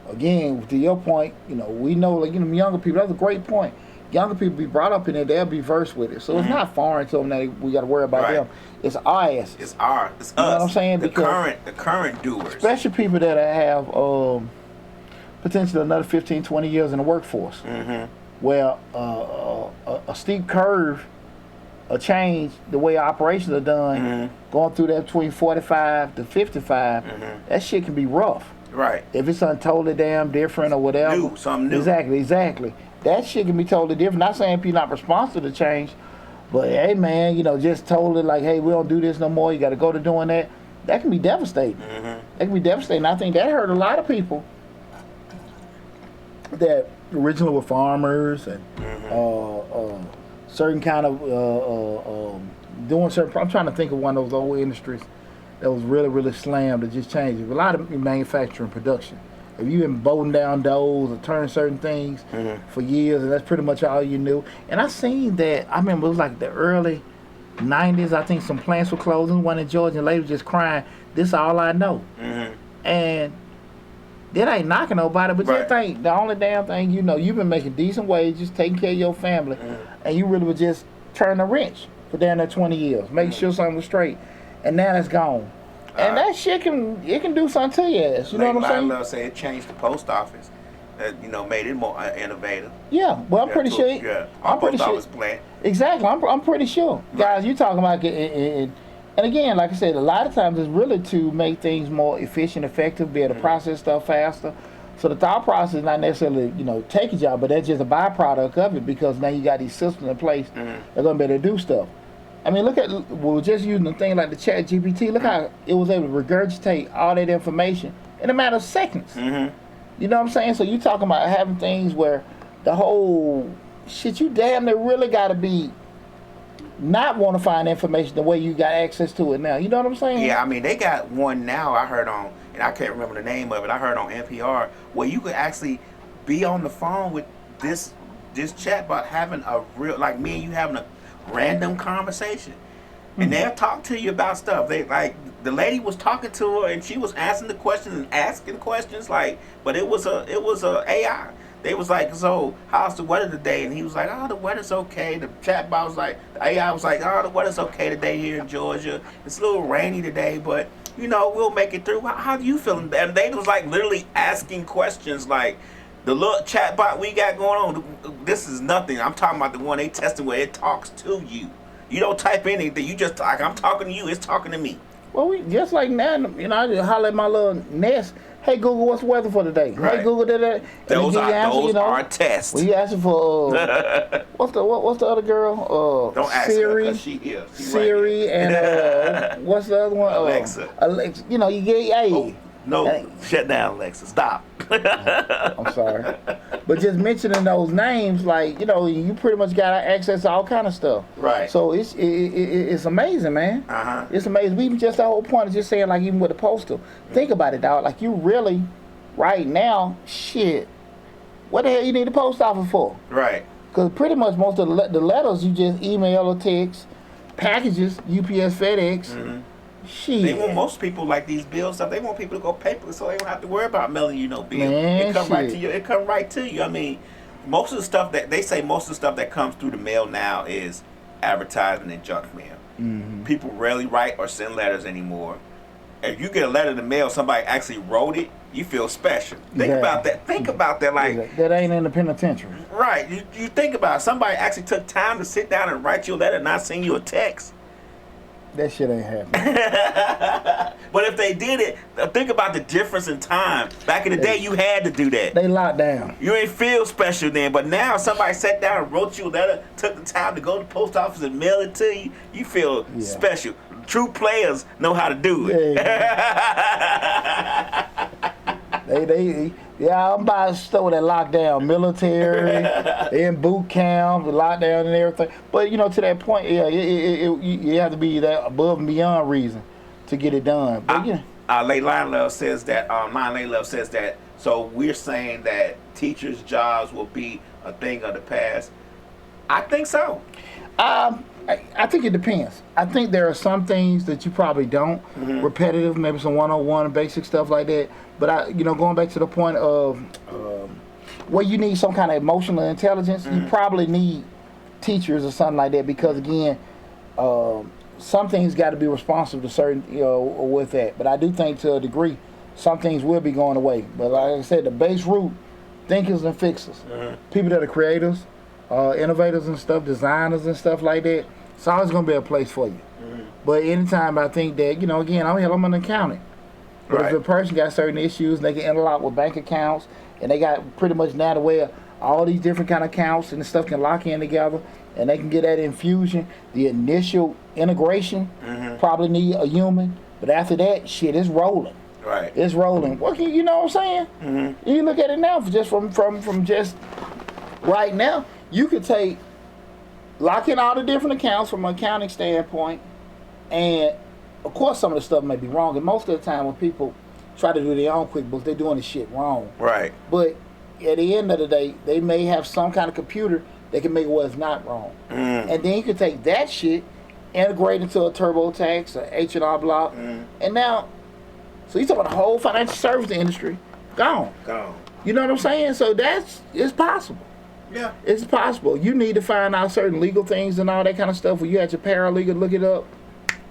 Speaker 1: again, to your point, we know, like, younger people, that's a great point. Younger people be brought up in it, they'll be versed with it. So it's not foreign to them that we got to worry about them. It's our asses.
Speaker 2: It's us.
Speaker 1: You know what I'm saying?
Speaker 2: The current doers.
Speaker 1: Especially people that have potentially another 15, 20 years in the workforce. Mm-hmm. Where a steep curve, a change, the way operations are done, going through that between 45 to 55, that shit can be rough.
Speaker 2: Right.
Speaker 1: If it's something totally damn different or whatever.
Speaker 2: Something new.
Speaker 1: Exactly. That shit can be totally different. Not saying you're not responsible to change, but hey man, just totally like, hey, we don't do this no more, you got to go to doing that. That can be devastating. That can be devastating. I think that hurt a lot of people that originally were farmers and certain kind of doing certain. I'm trying to think of one of those old industries that was really, really slammed that just changed. A lot of manufacturing production. If you've been bolting down doors or turning certain things for years, and that's pretty much all you knew. And I seen that, I remember it was like the early 90s, I think some plants were closing, one in Georgia, and lady was just crying, this is all I know. And that ain't knocking nobody, but just think, the only damn thing you've been making decent wages, taking care of your family, and you really would just turn a wrench for down there 20 years, make sure something was straight, and now it's gone. And that shit can do something to your ass. You know what I'm saying?
Speaker 2: Love say it changed the post office. Made it more innovative.
Speaker 1: Yeah, well, I'm pretty sure.
Speaker 2: Yeah,
Speaker 1: I'm pretty sure.
Speaker 2: Plant.
Speaker 1: Exactly, I'm pretty sure. Guys, you talking about it, and again, like I said, a lot of times it's really to make things more efficient, effective, be able to process stuff faster. So the thought process is not necessarily, take a job, but that's just a byproduct of it because now you got these systems in place that are going to be able to do stuff. I mean, look at, well, just using the thing like the Chat GPT. Look how it was able to regurgitate all that information in a matter of seconds.
Speaker 2: Mm-hmm.
Speaker 1: You know what I'm saying? So you talking about having things where the whole shit, you damn near really got to be not want to find information the way you got access to it now. You know what I'm saying?
Speaker 2: Yeah, I mean, they got one now I heard on, and I can't remember the name of it, I heard on NPR, where you could actually be on the phone with this chatbot having a real, like me and you having a random conversation. And they'll talk to you about stuff. They like, the lady was talking to her and she was answering the questions and asking questions, like, but it was a AI. They was like, so how's the weather today? And he was like, oh, the weather's okay. The chatbot was like, the AI was like, oh, the weather's okay today here in Georgia. It's a little rainy today, but you know, we'll make it through. How do you feel? And they was like literally asking questions like, the little chatbot we got going on, this is nothing. I'm talking about the one they tested where it talks to you. You don't type anything. You just talk. I'm talking to you. It's talking to me.
Speaker 1: Well, we just like now, you know, I just holler at my little Nest. Hey Google, what's the weather for today?
Speaker 2: Right.
Speaker 1: Hey Google, that.
Speaker 2: Those are tests.
Speaker 1: Well, you asking for what's the other girl?
Speaker 2: Don't ask
Speaker 1: Siri,
Speaker 2: her 'cause she here. She
Speaker 1: Siri,
Speaker 2: right
Speaker 1: and what's the other one?
Speaker 2: Alexa.
Speaker 1: Alexa. You know, you get
Speaker 2: Oh, no, shut down, Alexa. Stop.
Speaker 1: I'm sorry, but just mentioning those names, like, you know, you pretty much got access to all kind of stuff.
Speaker 2: Right.
Speaker 1: So it's amazing, man. It's amazing. Even just the whole point of just saying, like, even with the postal, think about it, dog. Like, you really, right now, shit. What the hell you need the post office for?
Speaker 2: Right.
Speaker 1: Because pretty much most of the letters you just email or text, packages, UPS, FedEx. Shit.
Speaker 2: They want most people like these bill stuff. They want people to go paperless so they don't have to worry about mailing you no bill.
Speaker 1: Man,
Speaker 2: it come
Speaker 1: shit.
Speaker 2: right to you. It come right to you. I mean, most of the stuff that they say, most of the stuff that comes through the mail now is advertising and junk mail. People rarely write or send letters anymore. If you get a letter in the mail, somebody actually wrote it, you feel special. Think about that. Think about that. Like,
Speaker 1: that ain't in the penitentiary.
Speaker 2: Right. You think about it. Somebody actually took time to sit down and write you a letter, not send you a text.
Speaker 1: That shit ain't happening.
Speaker 2: But if they did it, think about the difference in time. Back in the day, you had to do that.
Speaker 1: They locked down.
Speaker 2: You ain't feel special then, but now somebody sat down and wrote you a letter, took the time to go to the post office and mail it to you. You feel special. True players know how to do it.
Speaker 1: I'm by a store that locked down, military, in boot camp, lockdown and everything. But, you know, to that point, you have to be that above and beyond reason to get it done. But,
Speaker 2: Layline Love says that, so we're saying that teachers' jobs will be a thing of the past. I think so.
Speaker 1: I think it depends. I think there are some things that you probably don't, repetitive, maybe some 101 basic stuff like that. But going back to the point of where you need some kind of emotional intelligence, you probably need teachers or something like that, because again, some things got to be responsive to certain, with that. But I do think to a degree, some things will be going away. But like I said, the base root, thinkers and fixers, people that are creators, innovators and stuff, designers and stuff like that, it's always going to be a place for you. But anytime I think that, again, I'm an accountant. But if a person got certain issues, they can interlock with bank accounts, and they got pretty much now the way all these different kind of accounts and stuff can lock in together, and they can get that infusion. The initial integration probably need a human, but after that, shit, it's rolling.
Speaker 2: Right.
Speaker 1: It's rolling. Well, you know what I'm saying? You look at it now, just from just right now, you could lock in all the different accounts from an accounting standpoint, and of course some of the stuff may be wrong, and most of the time when people try to do their own QuickBooks, they're doing the shit wrong.
Speaker 2: Right.
Speaker 1: But at the end of the day, they may have some kind of computer that can make it where it's not wrong. And then you can take that shit, integrate into a TurboTax or H&R Block, and now, so you talking about the whole financial service industry, gone. You know what I'm saying? So it's possible.
Speaker 2: Yeah.
Speaker 1: It's possible. You need to find out certain legal things and all that kind of stuff where you had your paralegal look it up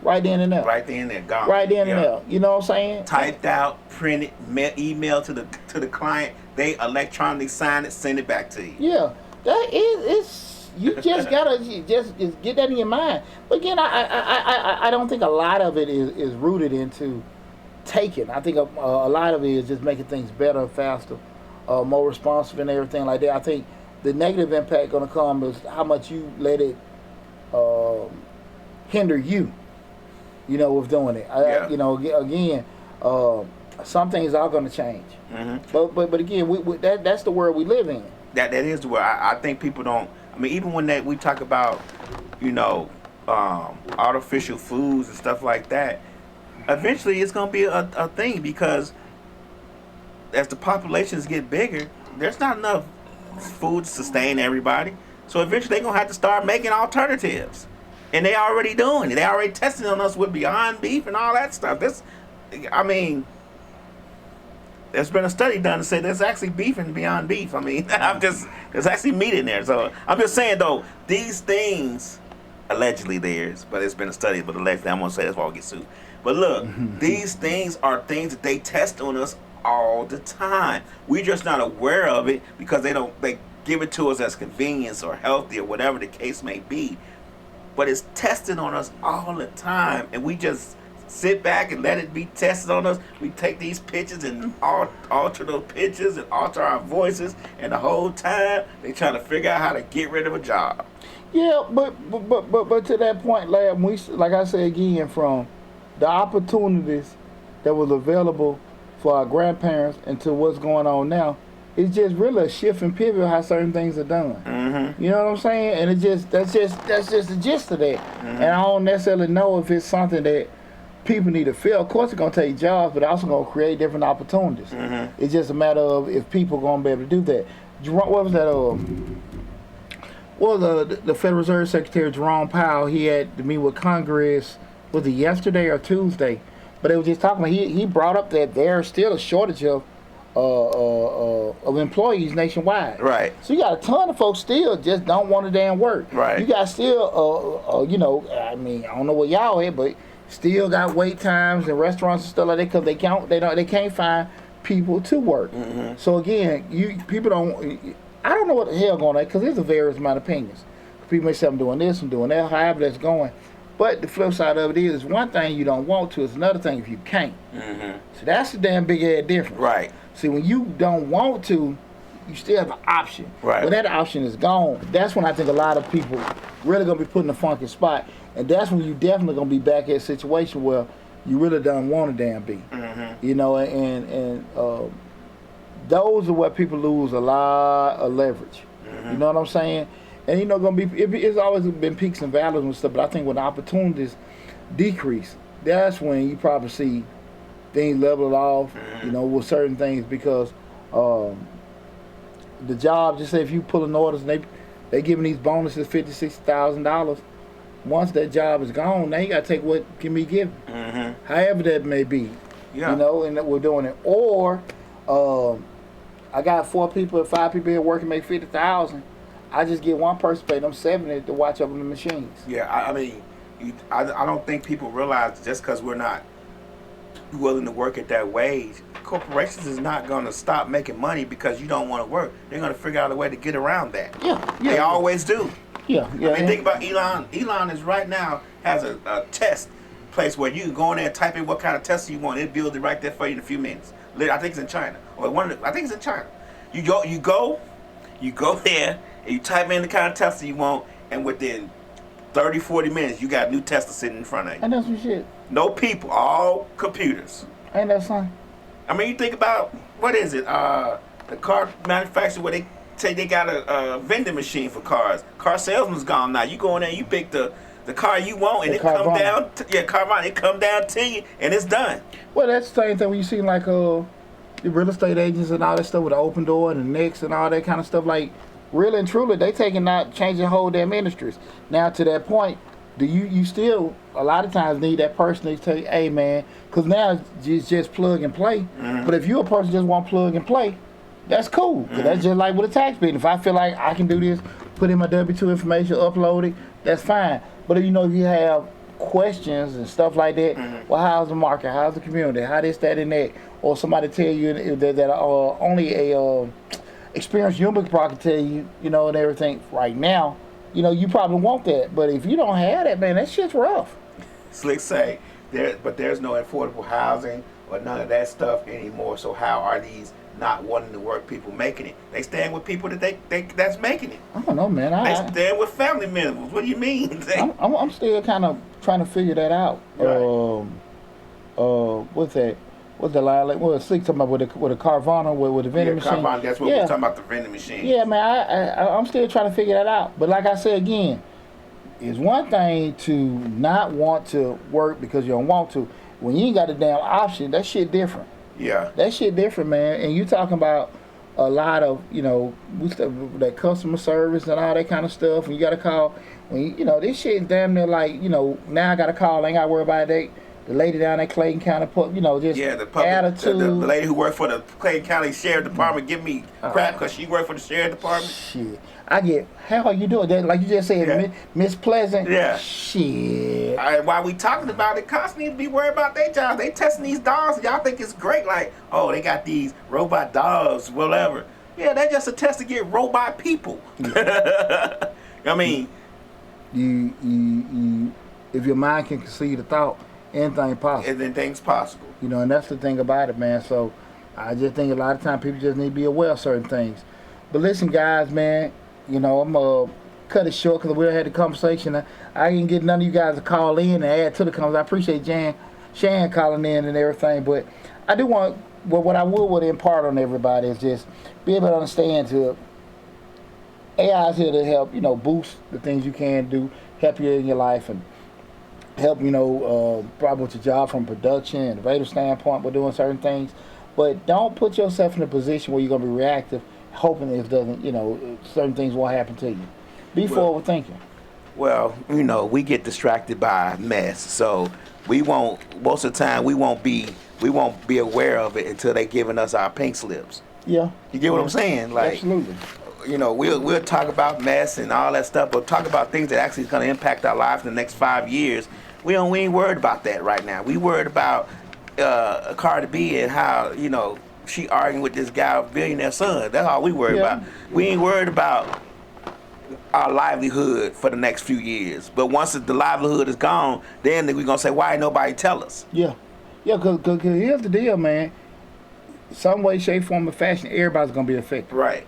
Speaker 1: right then and there.
Speaker 2: Right then and there, gone.
Speaker 1: Right then and there. You know what I'm saying?
Speaker 2: Typed out, printed, email to the client. They electronically sign it, send it back to you.
Speaker 1: Yeah. It's you just gotta just get that in your mind. But again, I don't think a lot of it is rooted into taking. I think a lot of it is just making things better, faster, more responsive and everything like that. I think the negative impact going to come is how much you let it hinder you, with doing it. Again, some things are going to change. Mm-hmm. But again, that's the world we live in.
Speaker 2: That is the world. I think people don't. I mean, even when we talk about, artificial foods and stuff like that, eventually it's going to be a thing, because as the populations get bigger, there's not enough food to sustain everybody. So eventually they're going to have to start making alternatives. And they already doing it. They already testing on us with Beyond Beef and all that stuff. There's been a study done to say there's actually beef in Beyond Beef. I mean, there's actually meat in there. So I'm just saying, though, these things, allegedly theirs, but it's been a study, but allegedly, I'm going to say that's why I'll get sued. But look, these things are things that they test on us all the time. We're just not aware of it because they give it to us as convenience or healthy or whatever the case may be. But it's tested on us all the time, and we just sit back and let it be tested on us. We take these pictures and alter those pictures and alter our voices, and the whole time they trying to figure out how to get rid of a job.
Speaker 1: Yeah, but to that point, like I say again, from the opportunities that was available for our grandparents and to what's going on now, it's just really a shift and pivot of how certain things are done. Mm-hmm. You know what I'm saying? And that's just the gist of that. Mm-hmm. And I don't necessarily know if it's something that people need to feel. Of course, it's going to take jobs, but also going to create different opportunities. Mm-hmm. It's just a matter of if people are going to be able to do that. What was that? The Federal Reserve Secretary Jerome Powell, he had to meet with Congress, was it yesterday or Tuesday? But it was just talking about, he brought up that there's still a shortage of employees nationwide.
Speaker 2: Right.
Speaker 1: So you got a ton of folks still just don't want to damn work.
Speaker 2: Right.
Speaker 1: You got still, I don't know what y'all at, but still got wait times in restaurants and stuff like that because they can't find people to work. Mm-hmm. So again, people don't. I don't know what the hell going on because there's a various amount of opinions. People may say I'm doing this, I'm doing that, however that's going. But the flip side of it is one thing you don't want to is another thing if you can't. Mm-hmm. So that's the damn big ass difference.
Speaker 2: Right.
Speaker 1: See, when you don't want to, you still have an option.
Speaker 2: Right.
Speaker 1: When that option is gone, that's when I think a lot of people really gonna be put in a funky spot, and that's when you definitely gonna be back at a situation where you really don't want to damn be. Mm-hmm. And those are where people lose a lot of leverage. Mm-hmm. You know what I'm saying? And it's always been peaks and valleys and stuff, but I think when opportunities decrease, that's when you probably see things level off, with certain things because the job, just say if you pulling orders and they giving these bonuses $50,000-$60,000, once that job is gone, now you got to take what can be given, however that may be, and that we're doing it. Or I got 4 people or 5 people here working, make $50,000. I just get one person, pay them $70 to watch over the machines.
Speaker 2: Yeah, I don't think people realize just because we're not willing to work at that wage, corporations is not going to stop making money because you don't want to work. They're going to figure out a way to get around that.
Speaker 1: Yeah.
Speaker 2: They always do.
Speaker 1: Yeah.
Speaker 2: Think about Elon. Elon is right now has a test place where you can go in there and type in what kind of test you want. It builds it right there for you in a few minutes. I think it's in China. I think it's in China. You go there and you type in the kind of tester you want, and within 30, 40 minutes, you got a new tester sitting in front of you.
Speaker 1: And that's some shit.
Speaker 2: No people, all computers.
Speaker 1: Ain't that something?
Speaker 2: I mean, you think about, what is it? The car manufacturer where they say they got a vending machine for cars. Car salesman's gone now. You go in there, you pick the car you want, and it come down. It come down to you, and it's done.
Speaker 1: Well, that's the same thing when you see like the real estate agents and all that stuff with the open door and the Next and all that kind of stuff. Like, really and truly, they changing whole damn industries. Now, to that point, do you still a lot of times need that person to tell you, hey man, because now it's just plug and play. Mm-hmm. But if you a person just want plug and play, that's cool. Mm-hmm. That's just like with a tax bill. If I feel like I can do this, put in my W-2 information, upload it, that's fine. But if you have questions and stuff like that, well, how's the market? How's the community? How this, that, and that? Or somebody tell you that only a experienced human can tell you, and everything right now. You probably want that, but if you don't have that, man, that shit's rough.
Speaker 2: Slick say, there's no affordable housing or none of that stuff anymore. So how are these not wanting to work people making it. They stand with people that's making it.
Speaker 1: I don't know, man.
Speaker 2: They stand with family members. What do you mean?
Speaker 1: I'm still kind of trying to figure that out.
Speaker 2: Right.
Speaker 1: What's that? What's the line? Like, what Slick talking about with the Carvana with the vending machine?
Speaker 2: Carvana, that's what we're talking about, the vending machine.
Speaker 1: Yeah, man. I'm still trying to figure that out. But like I said again, it's one thing to not want to work because you don't want to. When you ain't got a damn option, that shit different.
Speaker 2: Yeah.
Speaker 1: That shit different, man. And you talking about a lot of, that customer service and all that kind of stuff. And you got to call. This shit is damn near like, now I got to call. I ain't got to worry about that. The lady down at Clayton County, just
Speaker 2: the public,
Speaker 1: attitude.
Speaker 2: The lady who worked for the Clayton County Sheriff Department give me crap because she worked for the Sheriff Department.
Speaker 1: Shit. I get, how are you doing that? Like you just said, Miss Pleasant.
Speaker 2: Yeah.
Speaker 1: Shit.
Speaker 2: While we talking about it, cops need to be worried about their job. They testing these dogs. Y'all think it's great. Like, oh, they got these robot dogs, whatever. Yeah, that's just a test to get robot people. I mean.
Speaker 1: You, if your mind can conceive a thought, anything possible.
Speaker 2: Anything's possible.
Speaker 1: And that's the thing about it, man. So I just think a lot of times people just need to be aware of certain things. But listen, guys, man, I'm going to cut it short because we had the conversation. I didn't get none of you guys to call in and add to the conversation. I appreciate Shan calling in and everything. But I do want, what I would impart on everybody is just be able to understand AI is here to help, boost the things you can do, help you in your life, and help, probably with your job from production and innovative standpoint with doing certain things. But don't put yourself in a position where you're going to be reactive, hoping it doesn't, certain things won't happen to you. Be forward thinking.
Speaker 2: Well, we get distracted by mess. So we won't, most of the time, we won't be aware of it until they giving us our pink slips.
Speaker 1: Yeah.
Speaker 2: You get what I'm saying? Like,
Speaker 1: absolutely.
Speaker 2: We'll talk about mess and all that stuff, but talk about things that actually is going to impact our lives in the next 5 years. We ain't worried about that right now. We worried about Cardi B and how, she arguing with this guy, billionaire son. That's all we worried about. We ain't worried about our livelihood for the next few years. But once the livelihood is gone, then we're going to say, why ain't nobody tell us?
Speaker 1: Yeah. Yeah, because here's the deal, man. Some way, shape, form, or fashion, everybody's going to be affected.
Speaker 2: Right.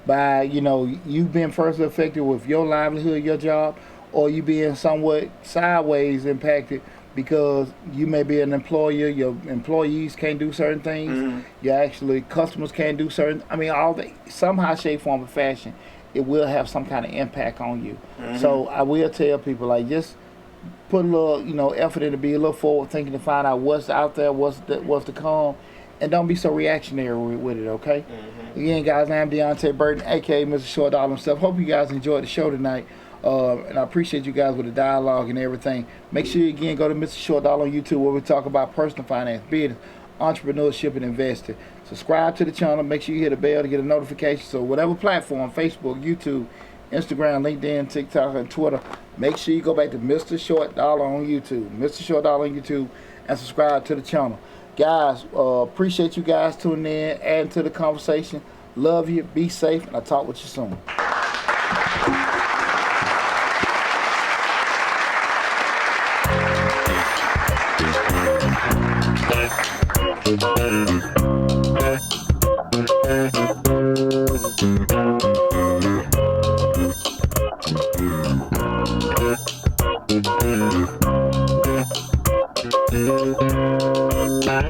Speaker 1: By, you being first affected with your livelihood, your job, or you being somewhat sideways impacted because you may be an employer, your employees can't do certain things, customers can't do certain, all the, somehow, shape, form, or fashion, it will have some kind of impact on you. So I will tell people, like, just put a little, effort in to be a little forward thinking to find out what's out there, what's to come, and don't be so reactionary with it, okay? Again, guys, I'm Deontay Burton, a.k.a. Mr. Short Dollar himself. Hope you guys enjoyed the show tonight. And I appreciate you guys with the dialogue and everything. Make sure you, again, go to Mr. Short Dollar on YouTube where we talk about personal finance, business, entrepreneurship, and investing. Subscribe to the channel. Make sure you hit the bell to get a notification. So whatever platform, Facebook, YouTube, Instagram, LinkedIn, TikTok, and Twitter, make sure you go back to Mr. Short Dollar on YouTube. Mr. Short Dollar on YouTube, and subscribe to the channel. Guys, appreciate you guys tuning in, adding to the conversation. Love you. Be safe, and I'll talk with you soon.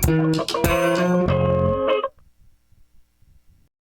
Speaker 1: Thank you.